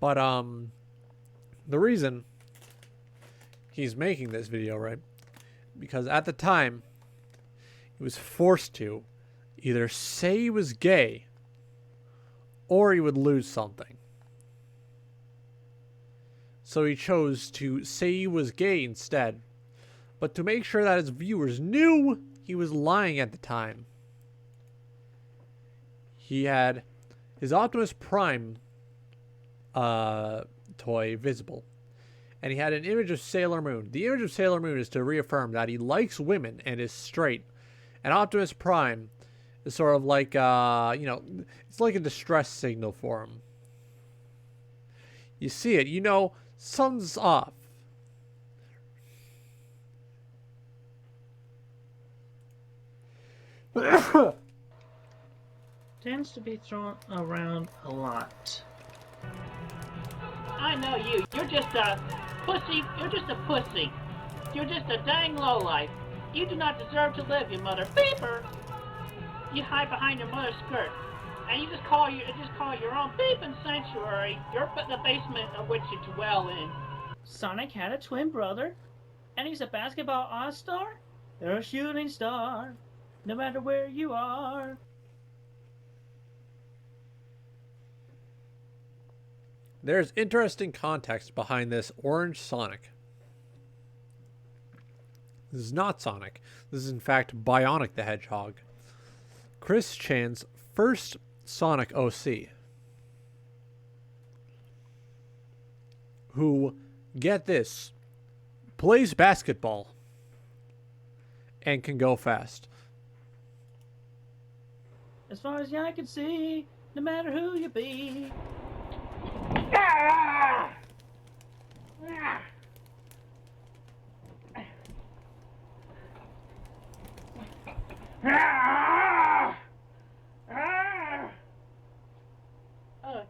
But the reason he's making this video, right? Because at the time, he was forced to either say he was gay or he would lose something. So he chose to say he was gay instead. But to make sure that his viewers knew he was lying at the time, he had his Optimus Prime toy visible. And he had an image of Sailor Moon. The image of Sailor Moon is to reaffirm that he likes women and is straight. And Optimus Prime is sort of like, it's like a distress signal for him. You see it, you know, something's off. Tends to be thrown around a lot. I know you. You're just a pussy. You're just a pussy. You're just a dang lowlife. You do not deserve to live, you mother beeper. You hide behind your mother's skirt, and you just call your own beeping sanctuary the basement of which you dwell in. Sonic had a twin brother, and he's a basketball all-star. You're a shooting star, no matter where you are. There's interesting context behind this orange Sonic. This is not Sonic. This is in fact Bionic the Hedgehog, Chris Chan's first Sonic OC, who, get this, plays basketball and can go fast. As far as the eye can see, no matter who you be.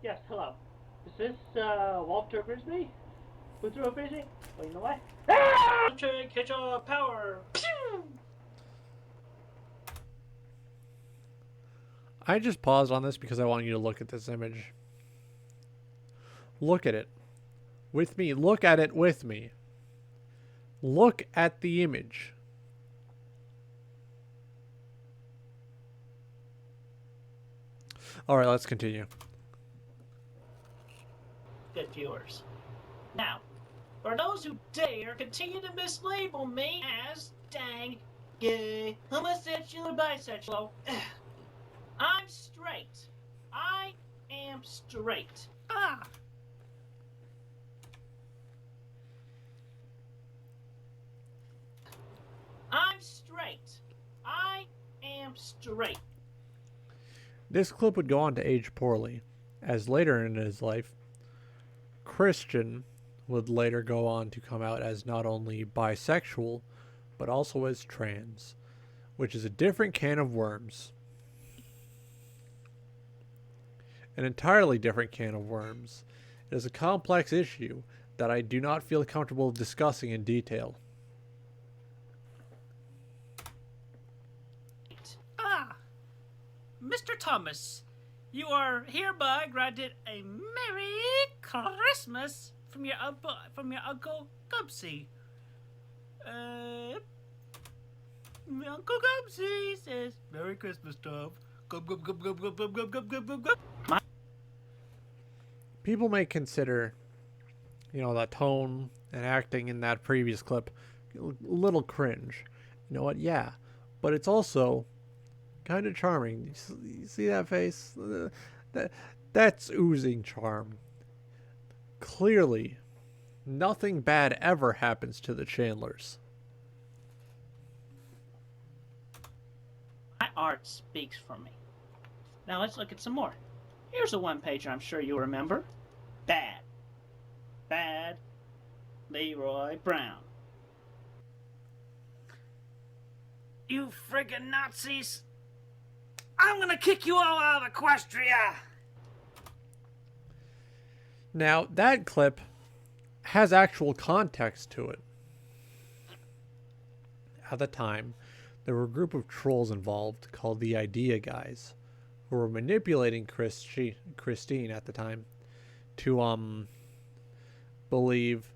Yes, hello. Is this, Walter Grisby? Who threw a frisbee? Well, you know what? Catch all power. I just paused on this because I want you to look at this image. Look at it. With me. Look at it with me. Look at the image. Alright, let's continue. Good viewers. Now, for those who dare continue to mislabel me as dang, gay, homosexual, or bisexual, I'm straight. I am straight. I'm straight. I am straight. This clip would go on to age poorly, as later in his life, Christian would later go on to come out as not only bisexual, but also as trans, which is a different can of worms. An entirely different can of worms. It is a complex issue that I do not feel comfortable discussing in detail. Mr. Thomas, you are hereby granted a Merry Christmas from your Uncle Gubsy. Uncle Gubsy says, Merry Christmas, Tom. Gub, gub, gub, gub, gub, gub, gub, gub, gub, gub. People may consider, that tone and acting in that previous clip a little cringe. You know what? Yeah. But it's also kind of charming. You see that face? That's oozing charm. Clearly, nothing bad ever happens to the Chandlers. My art speaks for me. Now let's look at some more. Here's a one-pager I'm sure you'll remember. Bad. Bad Leroy Brown. You friggin' Nazis! I'm gonna kick you all out of Equestria! Now, that clip has actual context to it. At the time, there were a group of trolls involved called the Idea Guys, who were manipulating Christine at the time to believe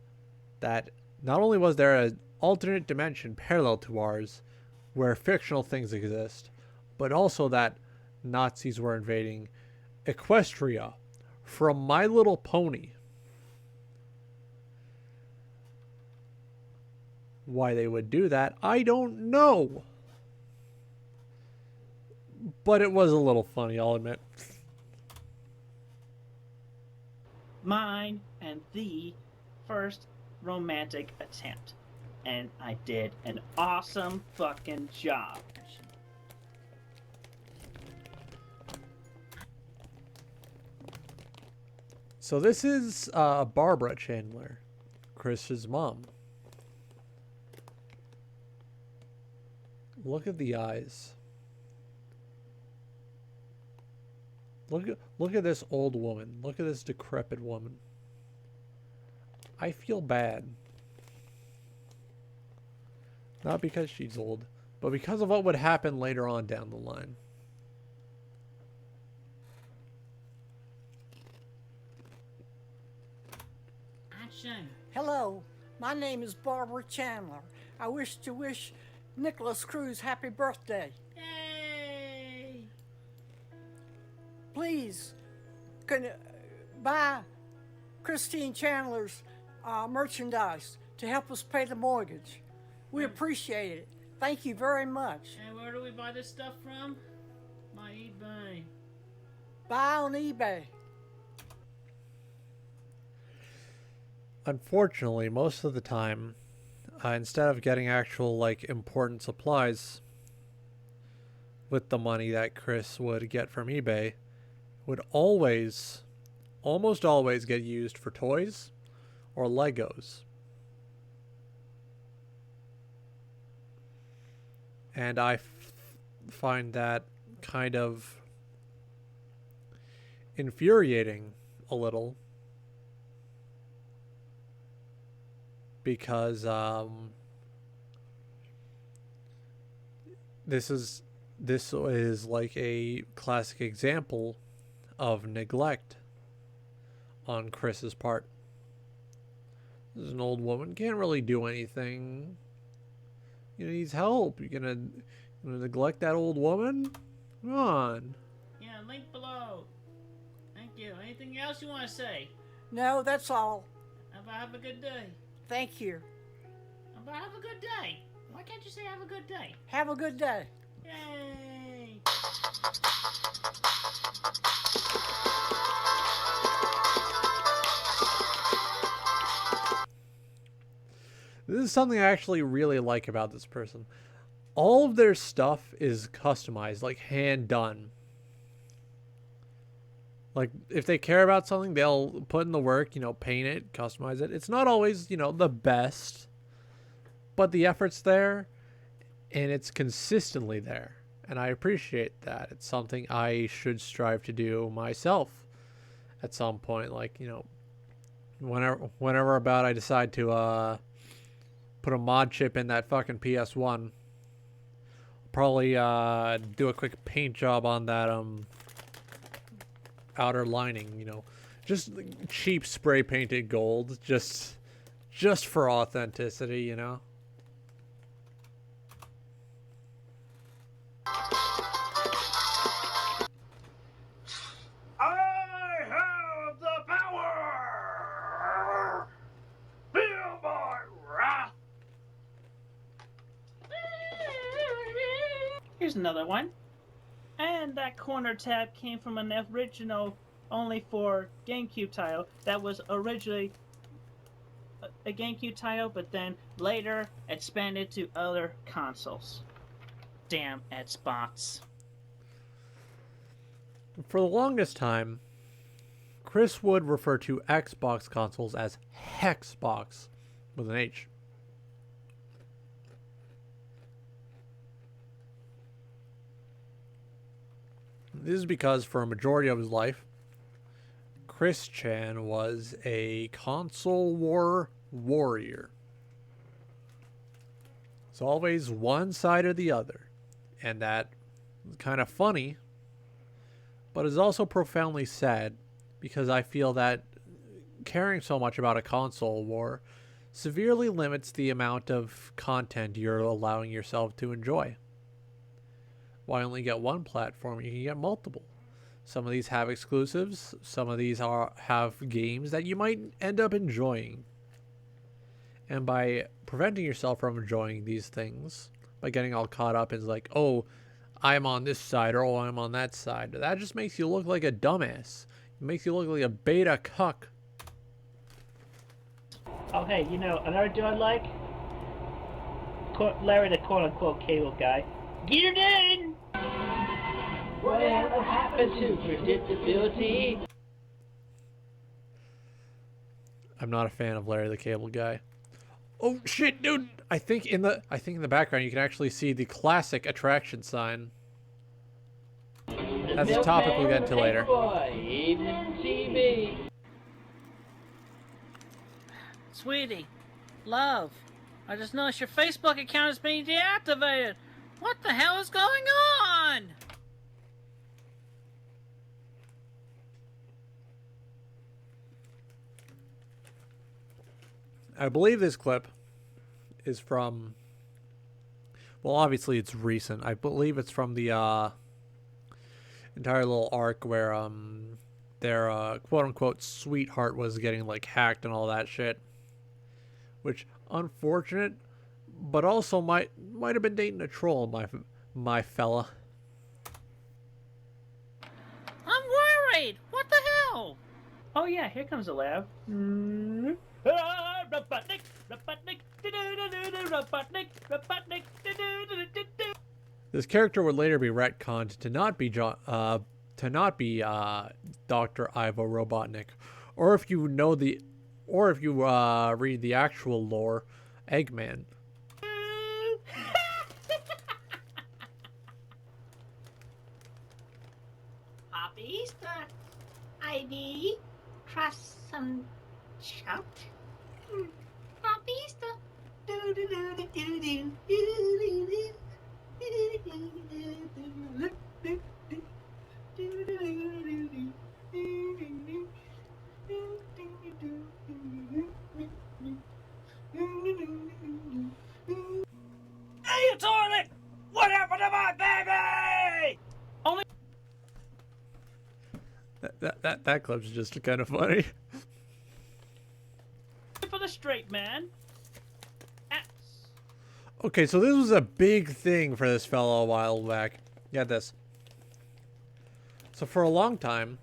that Not only was there an alternate dimension parallel to ours where fictional things exist, but also that Nazis were invading Equestria from My Little Pony. Why they would do that, I don't know. But it was a little funny, I'll admit. Mine and the first romantic attempt. And I did an awesome fucking job. So this is Barbara Chandler, Chris's mom. Look at the eyes. Look at this old woman. Look at this decrepit woman. I feel bad. Not because she's old, but because of what would happen later on down the line. Action. Hello, my name is Barbara Chandler. I wish to wish Nicholas Cruz happy birthday. Yay! Please, buy Christine Chandler's merchandise to help us pay the mortgage. We appreciate it. Thank you very much. And where do we buy this stuff from? My eBay. Buy on eBay. Unfortunately, most of the time, instead of getting actual, like, important supplies with the money that Chris would get from eBay, would almost always get used for toys or Legos. And I find that kind of infuriating a little. Because this is like a classic example of neglect on Chris's part. This is an old woman, can't really do anything. You know, needs help. You're gonna neglect that old woman? Come on. Yeah, link below. Thank you. Anything else you want to say? No, that's all. Have a good day. Thank you. Have a good day. Why can't you say have a good day? Have a good day. Yay! This is something I actually really like about this person. All of their stuff is customized, like hand done. Like, if they care about something, they'll put in the work, you know, paint it, customize it. It's not always, you know, the best, but the effort's there, and it's consistently there. And I appreciate that. It's something I should strive to do myself at some point. Like, you know, whenever about I decide to put a mod chip in that fucking PS1, probably do a quick paint job on that outer lining, you know, just cheap spray painted gold, just for authenticity, you know. I have the power! Feel my wrath! Here's another one. And that corner tab came from an original only for GameCube title that was originally a GameCube title, but then later expanded to other consoles. Damn Xbox. For the longest time, Chris would refer to Xbox consoles as Hexbox with an H. This is because for a majority of his life, Chris Chan was a console war warrior. It's always one side or the other. And that is kind of funny, but is also profoundly sad, because I feel that caring so much about a console war severely limits the amount of content you're allowing yourself to enjoy. Why only get one platform? You can get multiple. Some of these have exclusives. Some of these have games that you might end up enjoying. And by preventing yourself from enjoying these things, by getting all caught up in like, oh, I'm on this side or oh, I'm on that side, that just makes you look like a dumbass. It makes you look like a beta cuck. Oh, hey, you know, another dude I like? Larry the quote-unquote cable guy. Get it in! Whatever happened to predictability? I'm not a fan of Larry the Cable Guy. Oh shit, dude! I think in the background you can actually see the classic attraction sign. That's a topic we'll get into later. Evening TV. Sweetie, love, I just noticed your Facebook account is being deactivated. What the hell is going on? I believe this clip is from, well, obviously it's recent. I believe it's from the entire little arc where their quote-unquote sweetheart was getting like hacked and all that shit. Which, unfortunate, but also might have been dating a troll, my fella. I'm worried. What the hell? Oh yeah, here comes the lab. This character would later be retconned to not be Dr. Ivo Robotnik, or if you know read the actual lore, Eggman. Happy Easter. ID. Trust some shout. Happy Easter. Do do do do do do do do. Hey, you toilet! What happened to my baby? Only That clip's just kind of funny. for the straight man. Okay, so this was a big thing for this fellow a while back. Get this. So for a long time,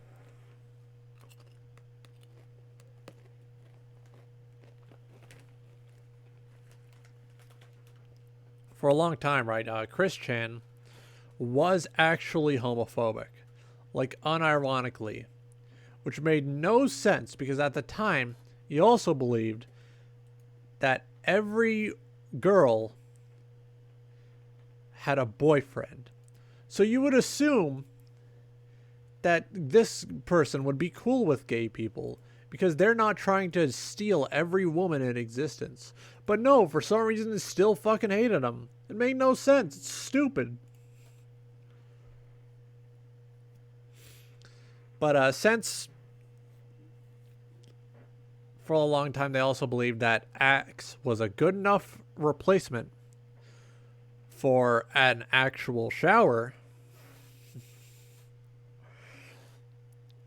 right, Chris Chan was actually homophobic. Like, unironically. Which made no sense, because at the time, he also believed that every girl had a boyfriend. So you would assume that this person would be cool with gay people because they're not trying to steal every woman in existence. But no, for some reason, they still fucking hated them. It made no sense. It's stupid. But since for a long time they also believed that Axe was a good enough replacement for an actual shower,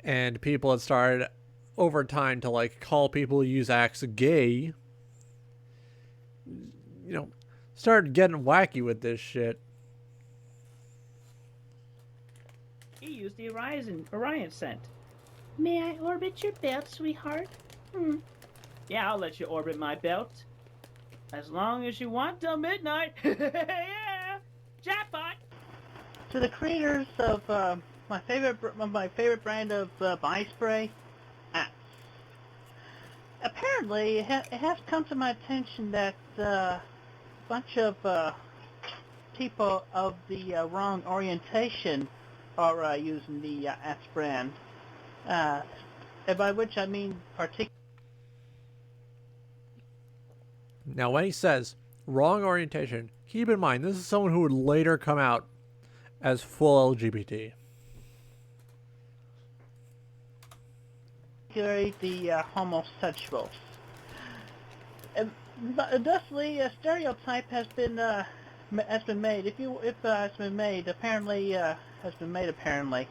and people had started over time to like call people who use Axe gay, you know, started getting wacky with this shit. He used the Orion scent. May I orbit your belt, sweetheart? Yeah, I'll let you orbit my belt. As long as you want till midnight. Yeah! Jackpot! To the creators of my favorite brand of body spray, Axe. Apparently, it has come to my attention that a bunch of people of the wrong orientation are using the Axe brand. By which I mean particularly. Now, when he says wrong orientation, keep in mind this is someone who would later come out as full LGBT. The homosexuals. Thusly, a stereotype has been made. If has been made, apparently has been made. Apparently,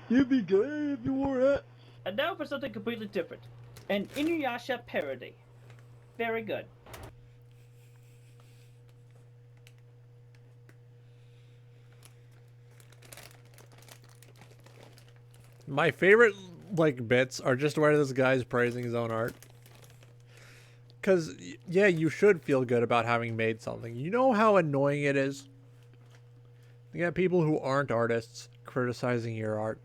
you'd be gay if you wore it. And now for something completely different. An Inuyasha parody. Very good. My favorite like bits are just where this guy's praising his own art. Because, yeah, you should feel good about having made something. You know how annoying it is? You got people who aren't artists criticizing your art.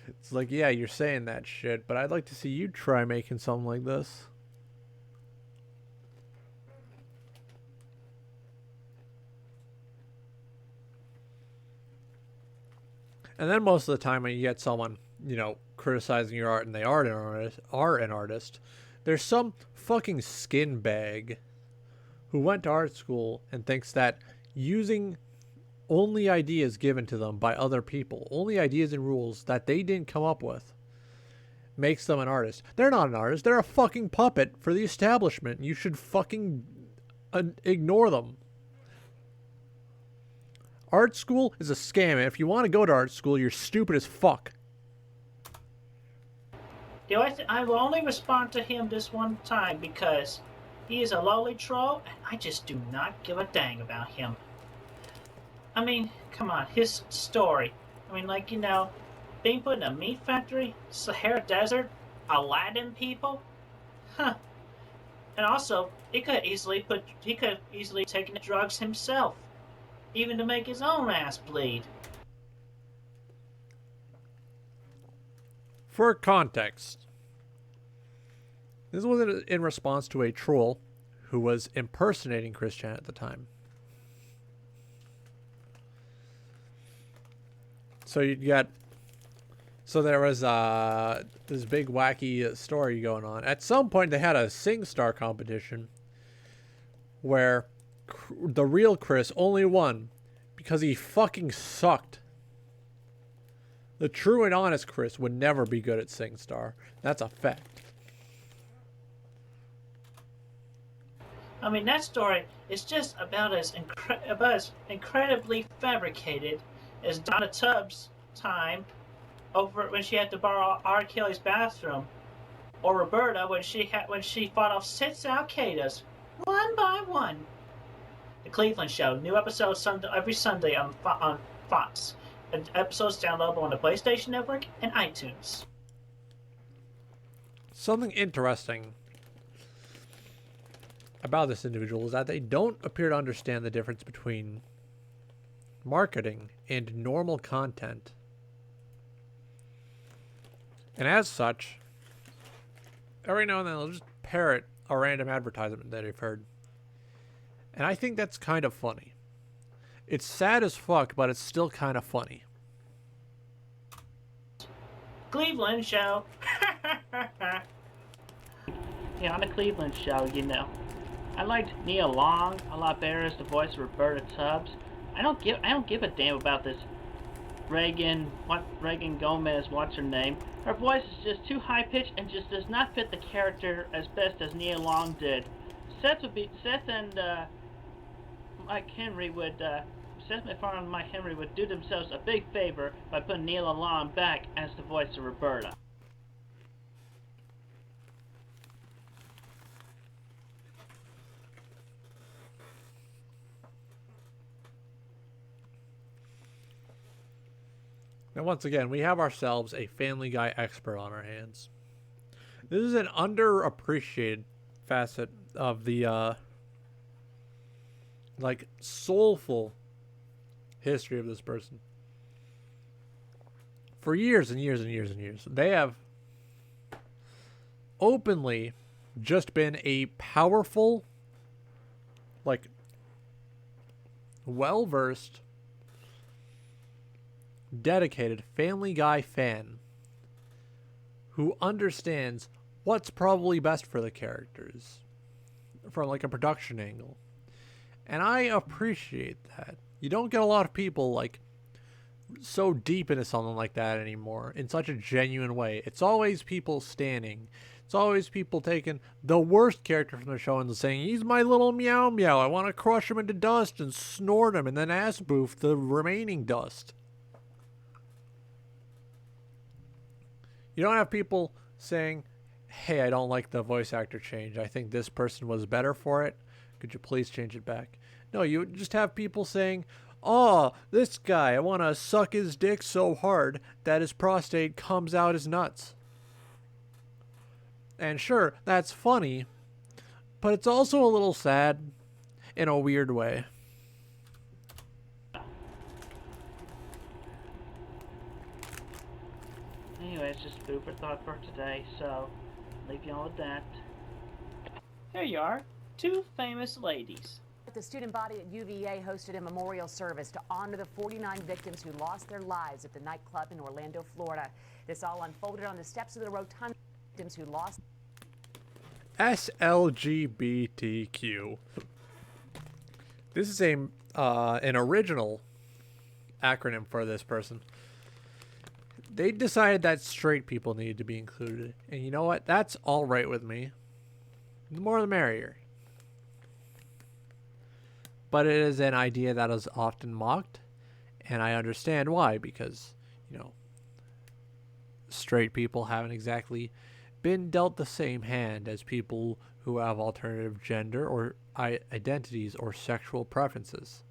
It's like, yeah, you're saying that shit, but I'd like to see you try making something like this. And then most of the time when you get someone, you know, criticizing your art and they are an artist, there's some fucking skin bag who went to art school and thinks that using only ideas given to them by other people, only ideas and rules that they didn't come up with, makes them an artist. They're not an artist. They're a fucking puppet for the establishment. You should fucking ignore them. Art school is a scam, and if you want to go to art school, you're stupid as fuck. You know, I will only respond to him this one time because he is a lowly troll, and I just do not give a dang about him. I mean, come on, his story. I mean, like, you know, being put in a meat factory, Sahara Desert, Aladdin people, huh? And also, he could easily taken the drugs himself, even to make his own ass bleed. For context, this was in response to a troll who was impersonating Chris Chan at the time. So there was this big wacky story going on. At some point, they had a SingStar competition where the real Chris only won because he fucking sucked. The true and honest Chris would never be good at SingStar. That's a fact. I mean, that story is just about as incredibly fabricated as Donna Tubbs' time over when she had to borrow R. Kelly's bathroom, or Roberta when she fought off 6 Al-Qaedas one by one. The Cleveland Show, new episodes every Sunday on Fox. And episodes downloadable on the PlayStation Network and iTunes. Something interesting about this individual is that they don't appear to understand the difference between marketing and normal content. And as such, every now and then they'll just parrot a random advertisement that they've heard. And I think that's kind of funny. It's sad as fuck, but it's still kind of funny. Cleveland Show. Yeah, on the Cleveland Show, you know, I liked Nia Long a lot better as the voice of Roberta Tubbs. I don't give a damn about this Reagan Gomez, what's her name. Her voice is just too high pitched and just does not fit the character as best as Nia Long did. Seth and Seth MacFarlane and Mike Henry would do themselves a big favor by putting Nia Long back as the voice of Roberta. Now, once again, we have ourselves a Family Guy expert on our hands. This is an underappreciated facet of the, soulful history of this person. For years and years and years and years, they have openly just been a powerful, well-versed, dedicated Family Guy fan who understands what's probably best for the characters from a production angle. And I appreciate that. You don't get a lot of people so deep into something like that anymore in such a genuine way. It's always people standing. It's always people taking the worst character from the show and saying, he's my little meow meow. I want to crush him into dust and snort him and then ass boof the remaining dust. You don't have people saying, hey, I don't like the voice actor change. I think this person was better for it. Could you please change it back? No, you just have people saying, oh, this guy, I want to suck his dick so hard that his prostate comes out his nuts. And sure, that's funny, but it's also a little sad in a weird way. Anyway, it's just food for thought for today, so leave you all with that. There you are. Two famous ladies. The student body at UVA hosted a memorial service to honor the 49 victims who lost their lives at the nightclub in Orlando, Florida. This all unfolded on the steps of the rotunda. Victims who lost. SLGBTQ. This is an original acronym for this person. They decided that straight people needed to be included. And you know what? That's all right with me. The more the merrier. But it is an idea that is often mocked. And I understand why. Because, you know, straight people haven't exactly been dealt the same hand as people who have alternative gender or identities or sexual preferences.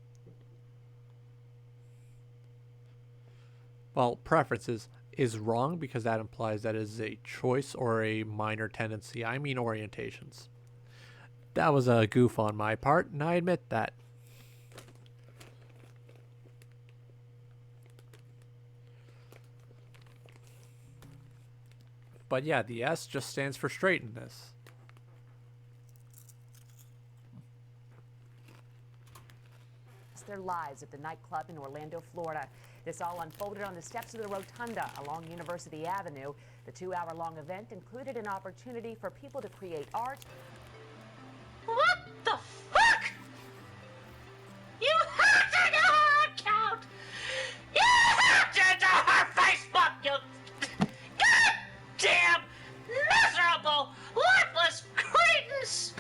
Well, preferences is wrong because that implies that it is a choice or a minor tendency. I mean orientations. That was a goof on my part, and I admit that. But yeah, the S just stands for straight in this. Their lives at the nightclub in Orlando, Florida. This all unfolded on the steps of the rotunda along University Avenue. The 2-hour-long event included an opportunity for people to create art. What the fuck? You hacked into her account! You hacked into her Facebook, you goddamn miserable, worthless cretins!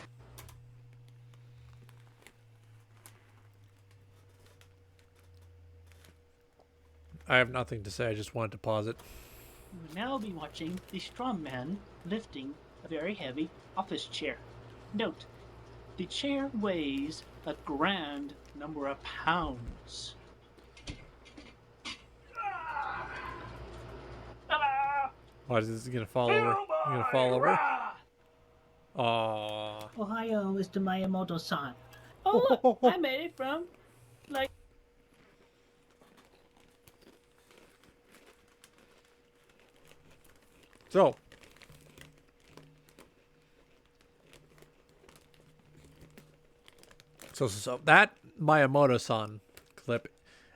I have nothing to say, I just wanted to pause it. You will now be watching the strong man lifting a very heavy office chair. Note, the chair weighs a grand number of pounds. What is this gonna fall over? You gonna fall over? Aww. Ohio, Mr. Miyamoto-san. Oh, look, I made it from, like... So that Miyamoto-san clip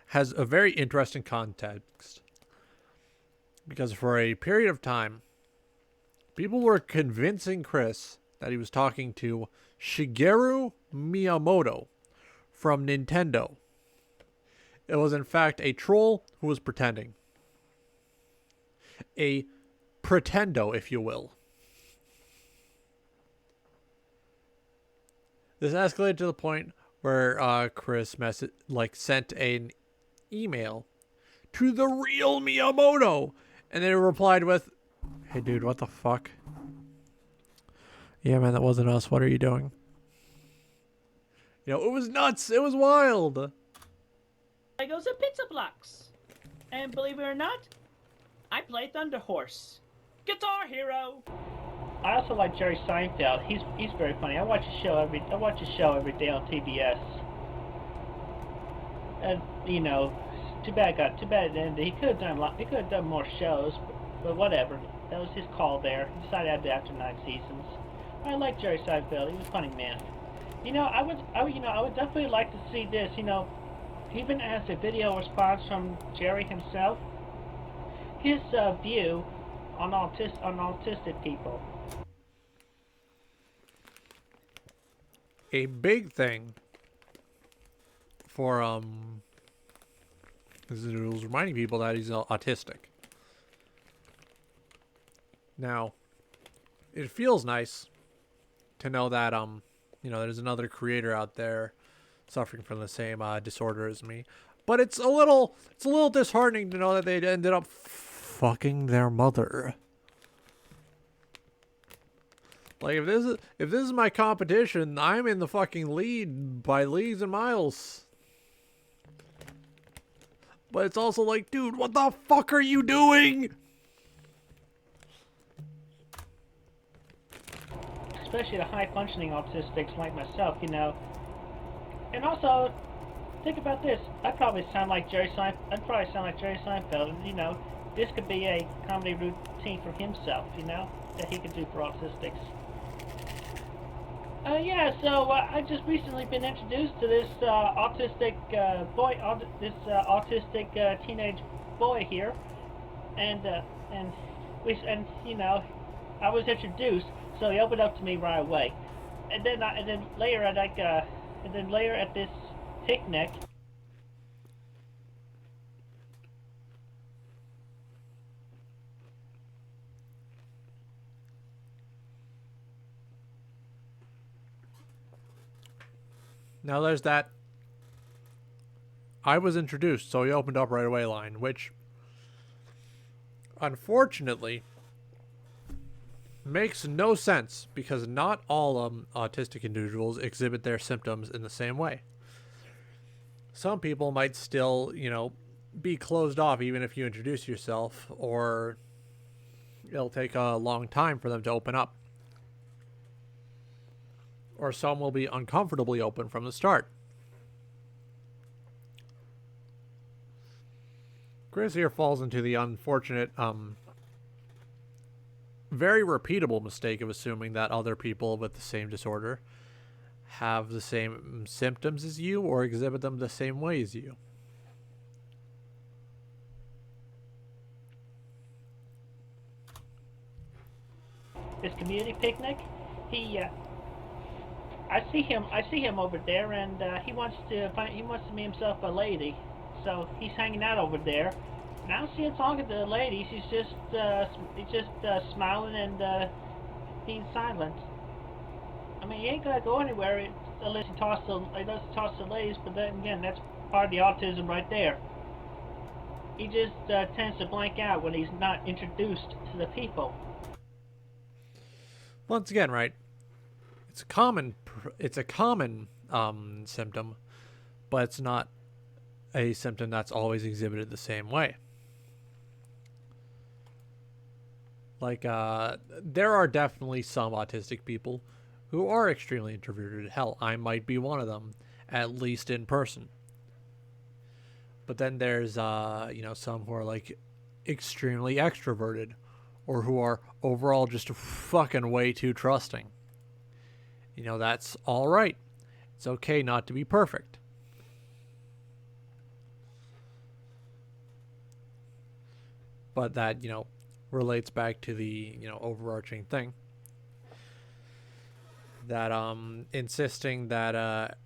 has a very interesting context because for a period of time, people were convincing Chris that he was talking to Shigeru Miyamoto from Nintendo. It was in fact a troll who was pretending. A pretendo, if you will. This escalated to the point where Chris sent an email to the real Miyamoto, and then it replied with, "Hey, dude, what the fuck? Yeah, man, that wasn't us. What are you doing?" You know, it was nuts. It was wild. Legos and pizza blocks. And believe it or not, I play Thunder Horse. Guitar Hero. I also like Jerry Seinfeld. He's very funny. I watch his show every day on TBS. And you know, too bad it ended. He could have done more shows, but whatever. That was his call there. He decided to have it after 9 seasons. I like Jerry Seinfeld. He was a funny man. You know, I would definitely like to see this. You know, even as a video response from Jerry himself, his view on autistic people. A big thing for This is reminding people that he's autistic. Now, it feels nice to know that there's another creator out there suffering from the same disorder as me. But it's a little disheartening to know that they ended up fucking their mother. Like, if this is my competition, I'm in the fucking lead by leagues and miles. But it's also like, dude, what the fuck are you doing? Especially the high-functioning autistics like myself, you know. And also, think about this. I'd probably sound like Jerry Seinfeld, and, you know, this could be a comedy routine for himself, you know, that he could do for autistics. I just recently been introduced to this autistic teenage boy here, and you know, I was introduced, so he opened up to me right away, and then later at this picnic. Now there's that I was introduced, so he opened up right away line, which unfortunately makes no sense because not all autistic individuals exhibit their symptoms in the same way. Some people might still, be closed off even if you introduce yourself, or it'll take a long time for them to open up. Or some will be uncomfortably open from the start. Chris here falls into the unfortunate, very repeatable mistake of assuming that other people with the same disorder have the same symptoms as you or exhibit them the same way as you. This community picnic, I see him over there, and he wants to make himself a lady, so he's hanging out over there. And I don't see him talking to the ladies. He's just smiling and being silent. I mean, he ain't gonna go anywhere unless he toss the ladies. But then again, that's part of the autism right there. He just tends to blank out when he's not introduced to the people. Once again, right? It's a common symptom, but it's not a symptom that's always exhibited the same way. Like, there are definitely some autistic people who are extremely introverted. Hell, I might be one of them, at least in person. But then there's, some who are, like, extremely extroverted, or who are overall just fucking way too trusting. That's all right. It's okay not to be perfect. But that, relates back to the, overarching thing. That, insisting that,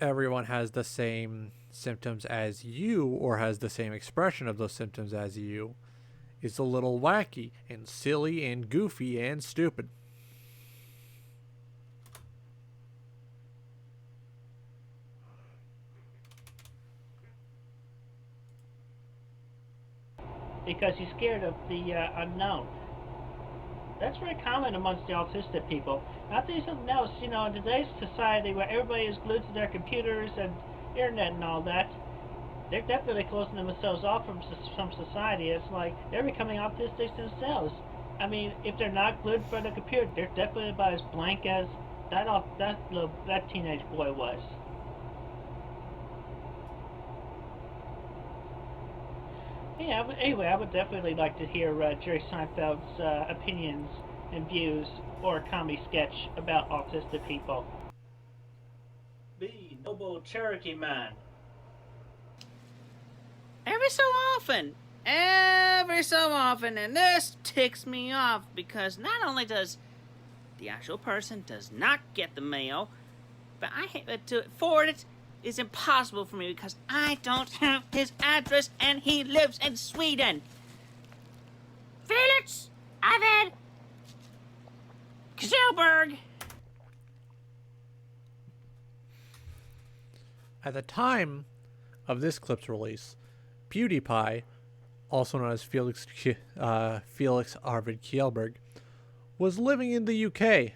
everyone has the same symptoms as you, or has the same expression of those symptoms as you, is a little wacky, and silly, and goofy, and stupid. Because he's scared of the unknown. That's very common amongst the autistic people. I'll tell you something else, in today's society where everybody is glued to their computers and internet and all that, they're definitely closing themselves off from society. It's like they're becoming autistics themselves. I mean, if they're not glued for the computer, they're definitely about as blank as that teenage boy was. Yeah, anyway, I would definitely like to hear Jerry Seinfeld's opinions and views, or a comedy sketch about autistic people. Be noble Cherokee man. Every so often, and this ticks me off because not only does the actual person does not get the mail, but I have to forward it is impossible for me because I don't have his address and he lives in Sweden. Felix Ivan Kjellberg. At the time of this clip's release, PewDiePie, also known as Felix Arvid Kjellberg, was living in the UK,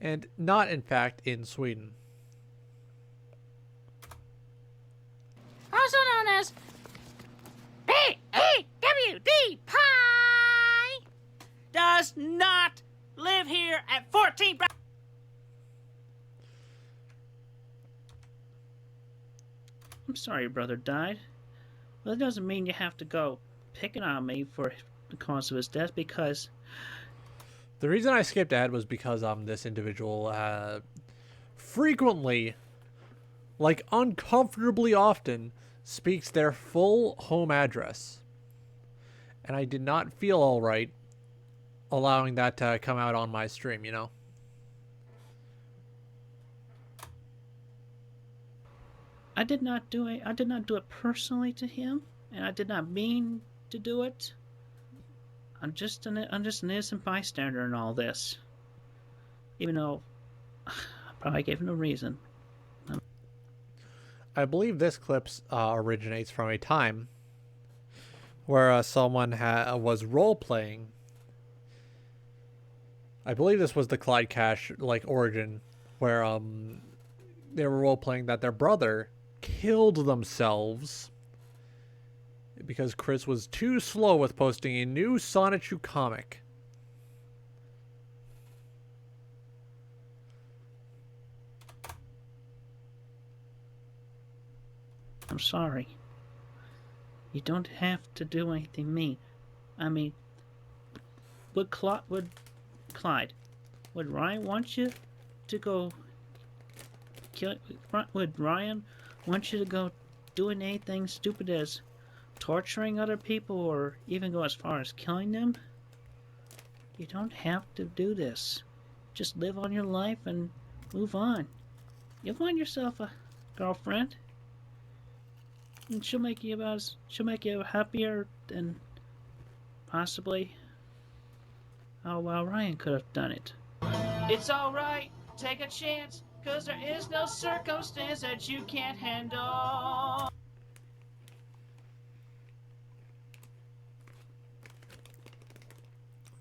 and not, in fact, in Sweden. Also known as PEWD Pie, does not live here at 14. I'm sorry your brother died. Well, that doesn't mean you have to go picking on me for the cause of his death, because The reason I skipped ahead was because this individual frequently, like uncomfortably often, speaks their full home address. And I did not feel alright allowing that to come out on my stream, you know? I did not do it personally to him, and I did not mean to do it. I'm just an innocent bystander in all this. Even though I probably gave him a reason. I believe this clip originates from a time where someone was role-playing. I believe this was the Clyde Cash origin, where they were role-playing that their brother killed themselves because Chris was too slow with posting a new Sonichu comic. I'm sorry. You don't have to do anything mean. I mean, would Ryan want you to go kill? Would Ryan want you to go doing anything stupid as torturing other people, or even go as far as killing them? You don't have to do this. Just live on your life and move on. You'll find yourself a girlfriend, and she'll make you happier than possibly how well Ryan could have done it. It's alright, take a chance, 'cause there is no circumstance that you can't handle.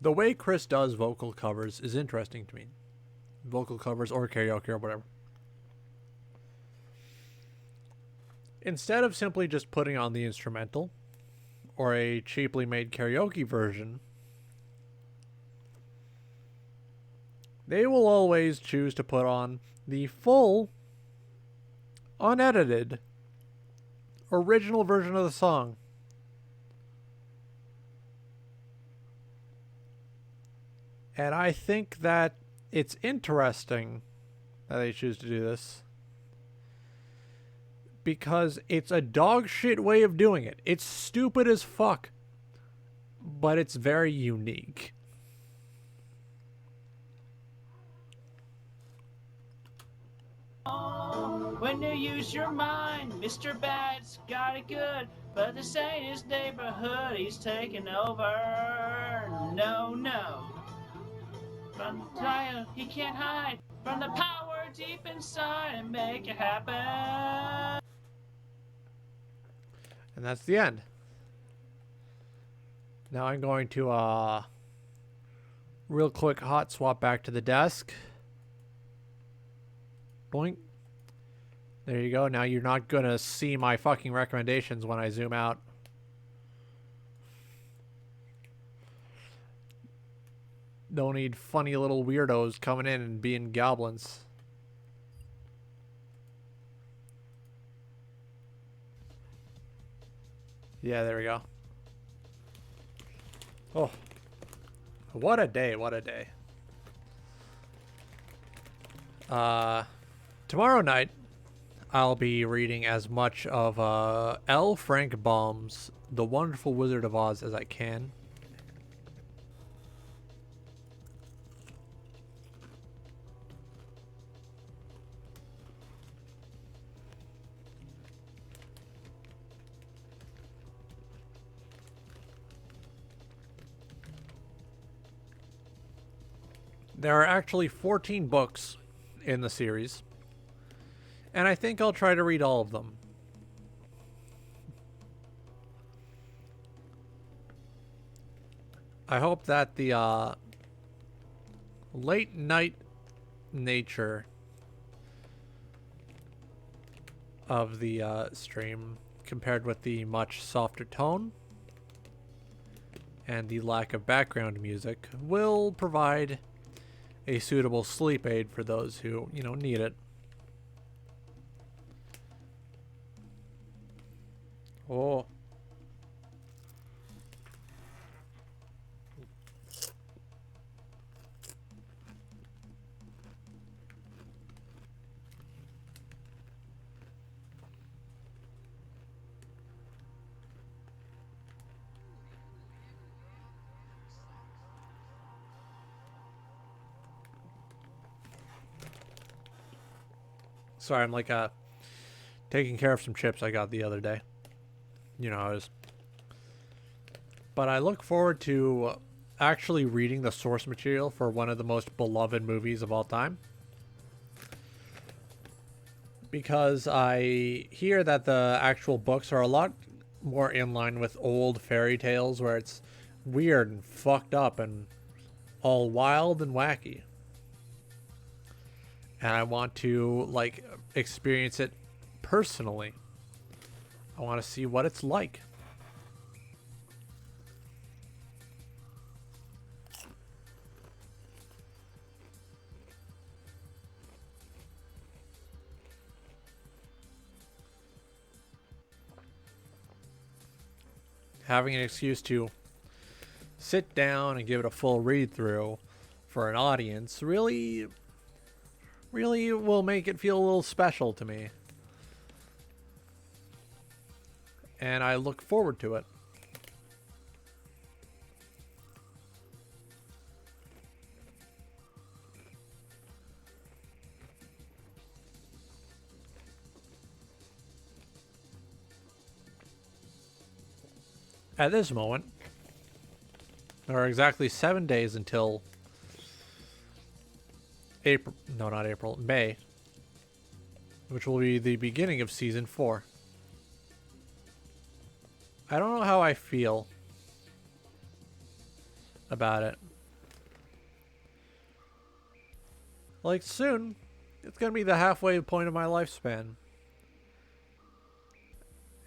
The way Chris does vocal covers is interesting to me. Vocal covers or karaoke or whatever. Instead of simply just putting on the instrumental or a cheaply made karaoke version, they will always choose to put on the full, unedited, original version of the song. And I think that it's interesting that they choose to do this, because it's a dog shit way of doing it. It's stupid as fuck, but it's very unique. When you use your mind, Mr. Bad's got it good, but this ain't his neighborhood, he's taking over. No. From the tire, he can't hide from the power deep inside and make it happen. And that's the end. Now I'm going to real quick hot swap back to the desk. Boink. There you go. Now you're not going to see my fucking recommendations when I zoom out. Don't need funny little weirdos coming in and being goblins. Yeah, there we go. Oh. What a day, what a day. Tomorrow night, I'll be reading as much of L. Frank Baum's The Wonderful Wizard of Oz as I can. There are actually 14 books in the series, and I think I'll try to read all of them. I hope that the late night nature of the stream, compared with the much softer tone and the lack of background music, will provide a suitable sleep aid for those who, you know, need it. Oh. Sorry, I'm like taking care of some chips I got the other day. You know how it is. But I look forward to actually reading the source material for one of the most beloved movies of all time. Because I hear that the actual books are a lot more in line with old fairy tales where it's weird and fucked up and all wild and wacky. And I want to, like, experience it personally. I want to see what it's like. Having an excuse to sit down and give it a full read through for an audience really will make it feel a little special to me. And I look forward to it. At this moment, there are exactly 7 days until April, no, not April, May, which will be the beginning of season 4. I don't know how I feel about it. Like, soon, it's going to be the halfway point of my lifespan.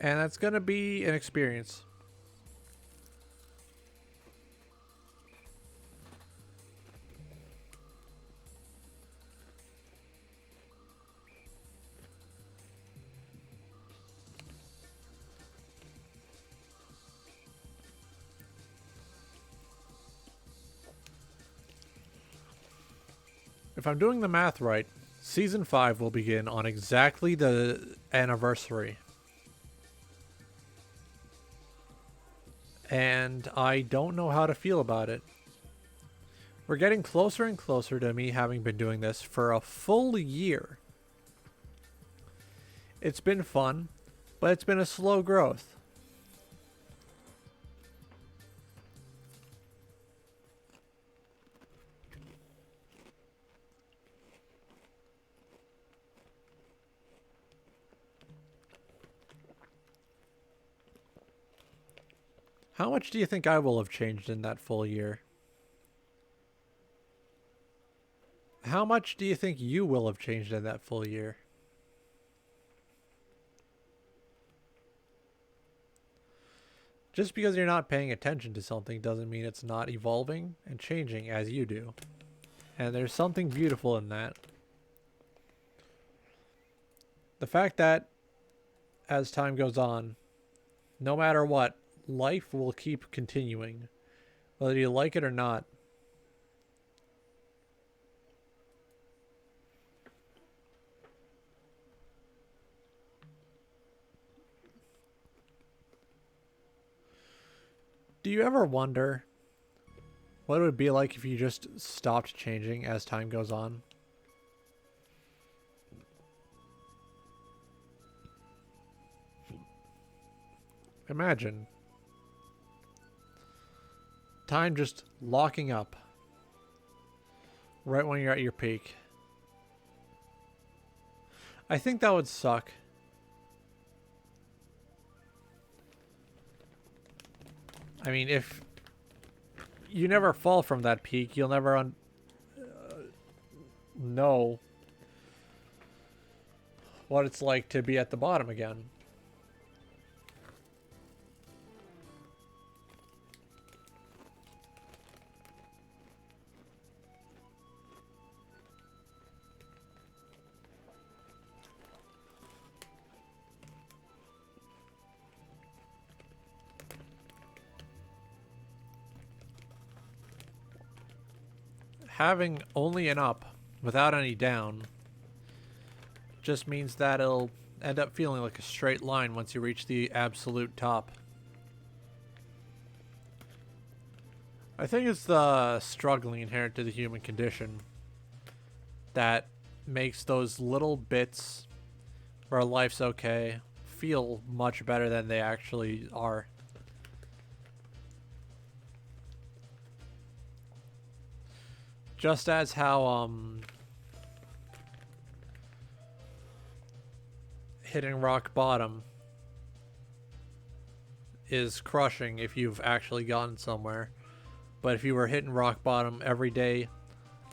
And that's going to be an experience. If I'm doing the math right, Season 5 will begin on exactly the anniversary. And I don't know how to feel about it. We're getting closer and closer to me having been doing this for a full year. It's been fun, but it's been a slow growth. How much do you think I will have changed in that full year? How much do you think you will have changed in that full year? Just because you're not paying attention to something doesn't mean it's not evolving and changing as you do. And there's something beautiful in that. The fact that, as time goes on, no matter what, life will keep continuing, whether you like it or not. Do you ever wonder what it would be like if you just stopped changing as time goes on? Imagine time just locking up Right when you're at your peak. I think that would suck. I mean, if you never fall from that peak, you'll never know what it's like to be at the bottom again. Having only an up without any down just means that it'll end up feeling like a straight line once you reach the absolute top. I think it's the struggling inherent to the human condition that makes those little bits where life's okay feel much better than they actually are. Just as how hitting rock bottom is crushing if you've actually gotten somewhere, but if you were hitting rock bottom every day,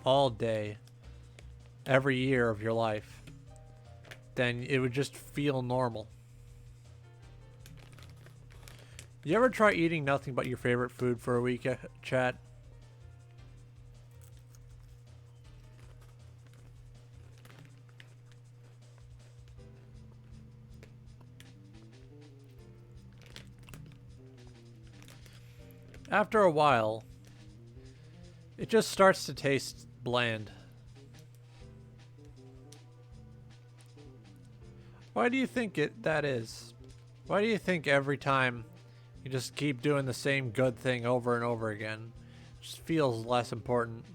all day, every year of your life, then it would just feel normal. You ever try eating nothing but your favorite food for a week, chat? After a while, it just starts to taste bland. Why do you think that is? Why do you think every time you just keep doing the same good thing over and over again, it just feels less important?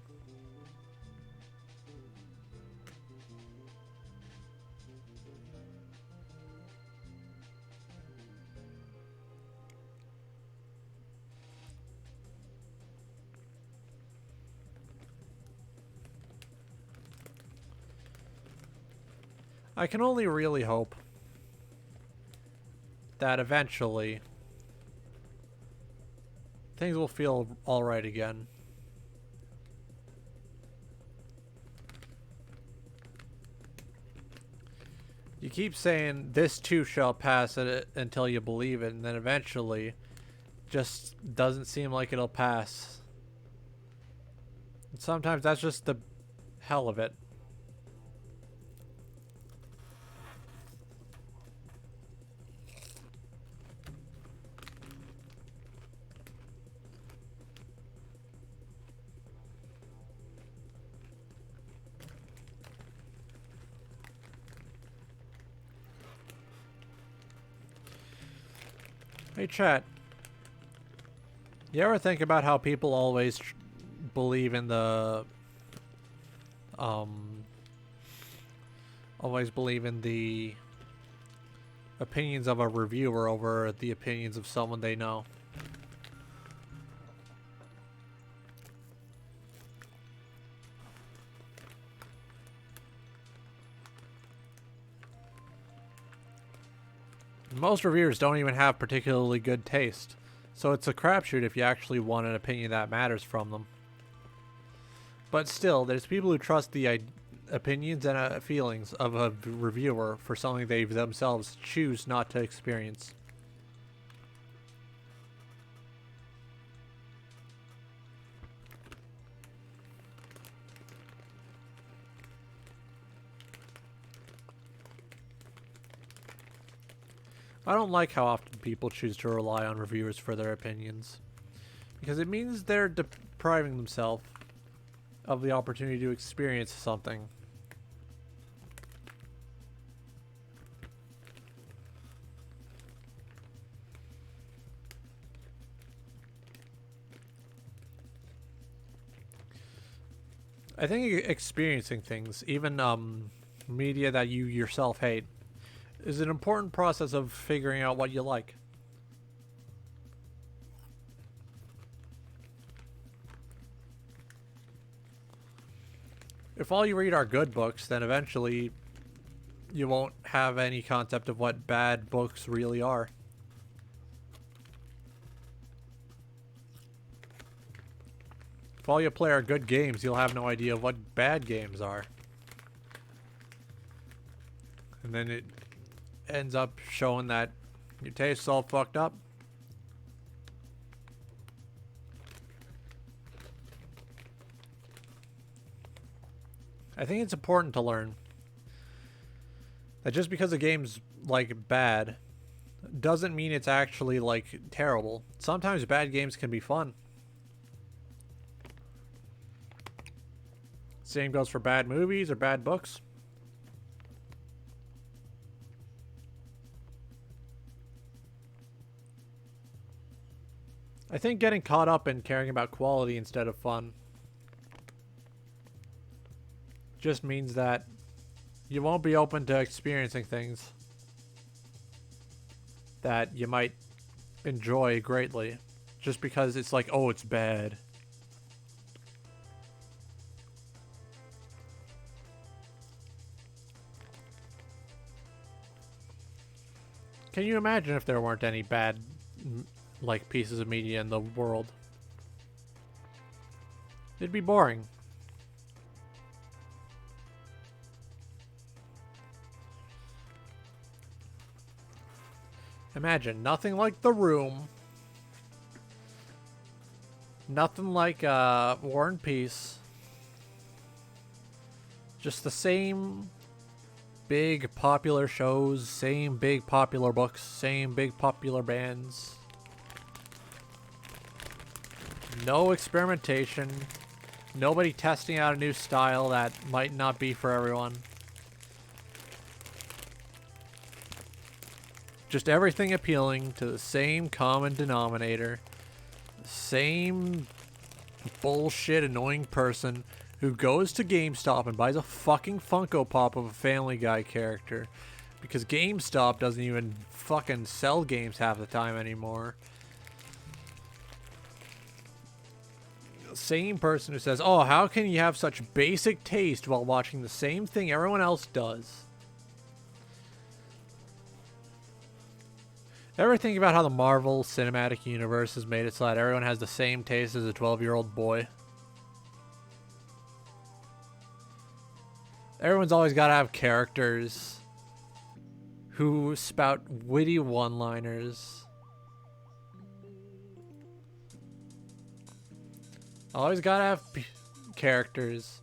I can only really hope that eventually things will feel alright again. You keep saying this too shall pass until you believe it, and then eventually just doesn't seem like it'll pass. And sometimes that's just the hell of it. Hey chat, you ever think about how people always believe in the opinions of a reviewer over the opinions of someone they know? Most reviewers don't even have particularly good taste, so it's a crapshoot if you actually want an opinion that matters from them. But still, there's people who trust the opinions and feelings of a reviewer for something they themselves choose not to experience. I don't like how often people choose to rely on reviewers for their opinions, because it means they're depriving themselves of the opportunity to experience something. I think experiencing things, even media that you yourself hate, is an important process of figuring out what you like. if all you read are good books, then eventually you won't have any concept of what bad books really are. If all you play are good games, you'll have no idea of what bad games are. And then it ends up showing that your taste's all fucked up. I think it's important to learn that just because a game's like bad doesn't mean it's actually like terrible. Sometimes bad games can be fun. Same goes for bad movies or bad books. I think getting caught up in caring about quality instead of fun just means that you won't be open to experiencing things that you might enjoy greatly just because it's like, oh, it's bad. Can you imagine if there weren't any bad like pieces of media in the world? It'd be boring. Imagine nothing like The Room, nothing like War and Peace, just the same big popular shows, same big popular books, same big popular bands. No experimentation. Nobody testing out a new style that might not be for everyone. Just everything appealing to the same common denominator. Same bullshit annoying person who goes to GameStop and buys a fucking Funko Pop of a Family Guy character. Because GameStop doesn't even fucking sell games half the time anymore. Same person who says, oh, how can you have such basic taste while watching the same thing everyone else does? Ever think about how the Marvel Cinematic Universe has made it so that everyone has the same taste as a 12-year-old boy? Everyone's always got to have characters who spout witty one-liners. Always got to have characters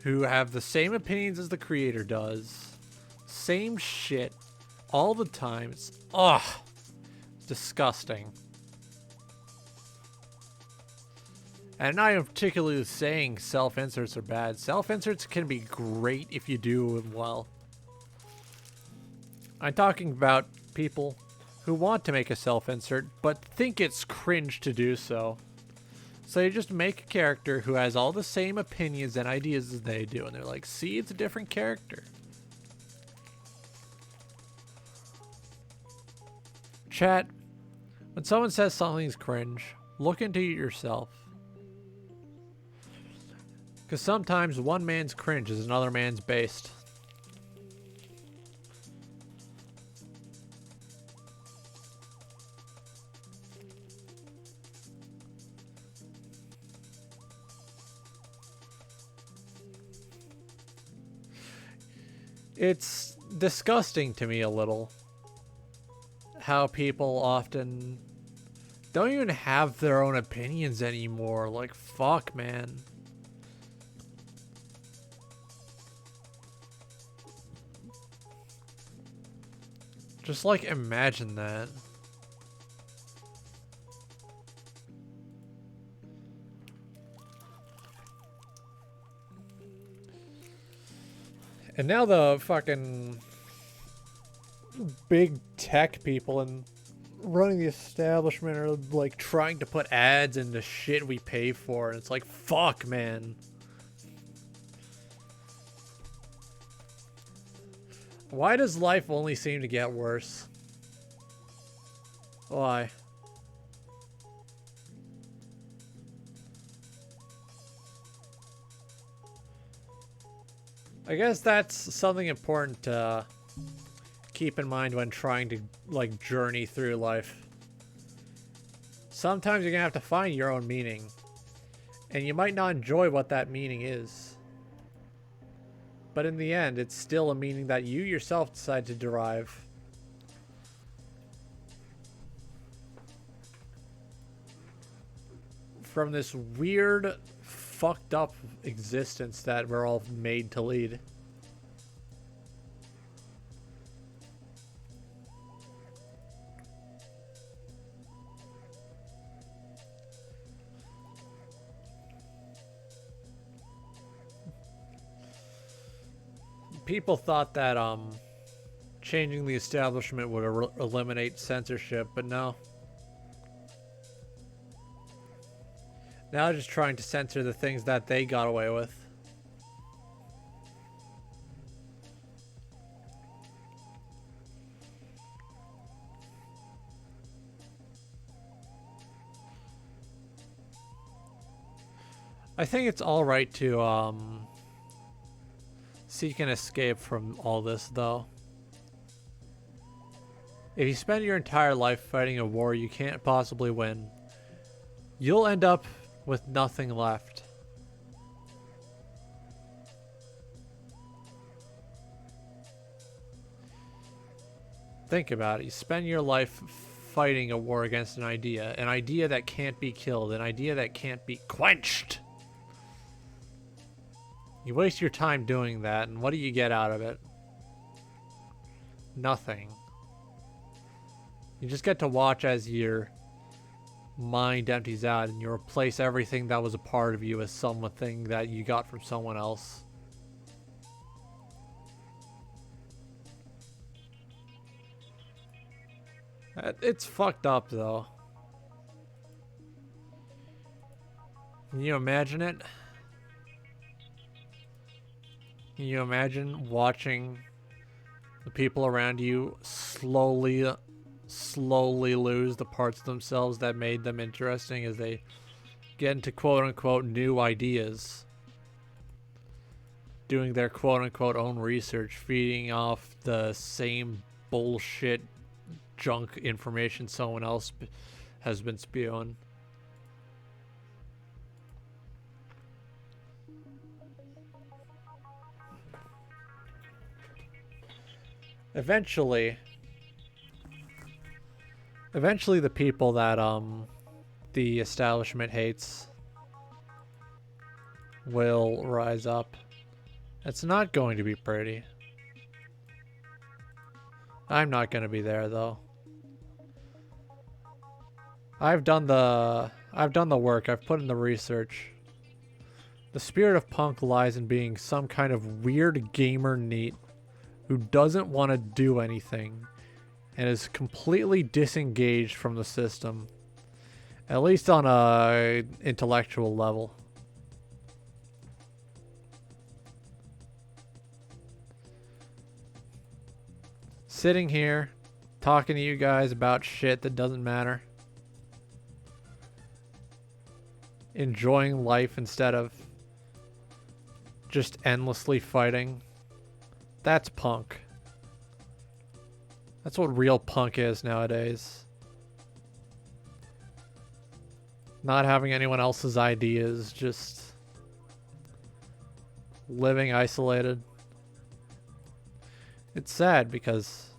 who have the same opinions as the creator does. Same shit all the time. It's disgusting. And I'm not even particularly saying self-inserts are bad. Self-inserts can be great if you do them well. I'm talking about people who want to make a self-insert, but think it's cringe to do so. So you just make a character who has all the same opinions and ideas as they do, and they're like, see, it's a different character. Chat, when someone says something's cringe, look into it yourself. Because sometimes one man's cringe is another man's based. It's disgusting to me a little how people often don't even have their own opinions anymore. Like, fuck, man. Just, like, imagine that. And now the fucking big tech people and running the establishment are, like, trying to put ads into shit we pay for. And it's like, fuck, man. Why does life only seem to get worse? Why? I guess that's something important to keep in mind when trying to, like, journey through life. Sometimes you're gonna have to find your own meaning. And you might not enjoy what that meaning is. But in the end, it's still a meaning that you yourself decide to derive. From this weird, fucked up existence that we're all made to lead. People thought that changing the establishment would eliminate censorship, but no. Now just trying to censor the things that they got away with. I think it's alright to seek an escape from all this, though. If you spend your entire life fighting a war you can't possibly win, you'll end up with nothing left. Think about it. You spend your life fighting a war against an idea that can't be killed, an idea that can't be quenched. You waste your time doing that, and what do you get out of it? Nothing. You just get to watch as your mind empties out and you replace everything that was a part of you as something that you got from someone else. It's fucked up, though. Can you imagine it? Can you imagine watching the people around you slowly lose the parts of themselves that made them interesting as they get into quote-unquote new ideas? Doing their quote-unquote own research, feeding off the same bullshit junk information someone else has been spewing. Eventually the people that the establishment hates will rise up. It's not going to be pretty. I'm not going to be there, though. I've done the work. I've put in the research. The spirit of punk lies in being some kind of weird gamer neat who doesn't want to do anything and is completely disengaged from the system, at least on a intellectual level. Sitting here talking to you guys about shit that doesn't matter, enjoying life instead of just endlessly fighting. That's punk. That's what real punk is nowadays. Not having anyone else's ideas, just living isolated. It's sad because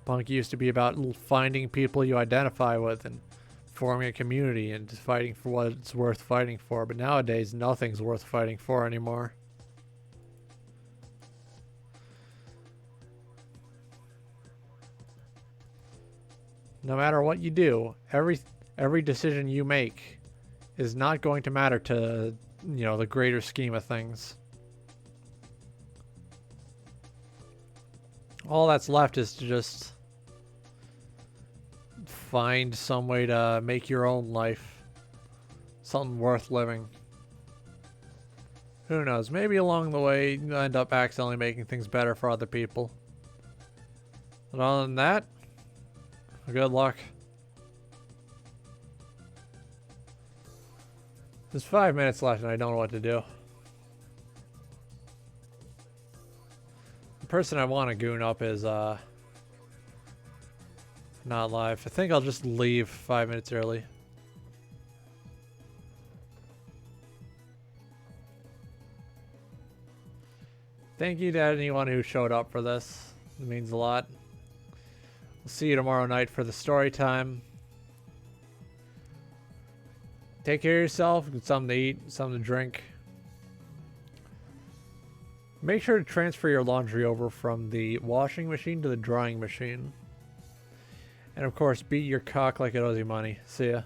punk used to be about finding people you identify with and forming a community and just fighting for what it's worth fighting for. But nowadays, nothing's worth fighting for anymore. No matter what you do, every decision you make is not going to matter to, you know, the greater scheme of things. All that's left is to just find some way to make your own life something worth living. Who knows? Maybe along the way you end up accidentally making things better for other people. But other than that, good luck. There's 5 minutes left and I don't know what to do. person I want to goon up is not live. I think I'll just leave 5 minutes early. Thank you to anyone who showed up for this. It means a lot. We'll see you tomorrow night for the story time. Take care of yourself. Get something to eat, something to drink. Make sure to transfer your laundry over from the washing machine to the drying machine. And of course, beat your cock like it owes you money. See ya.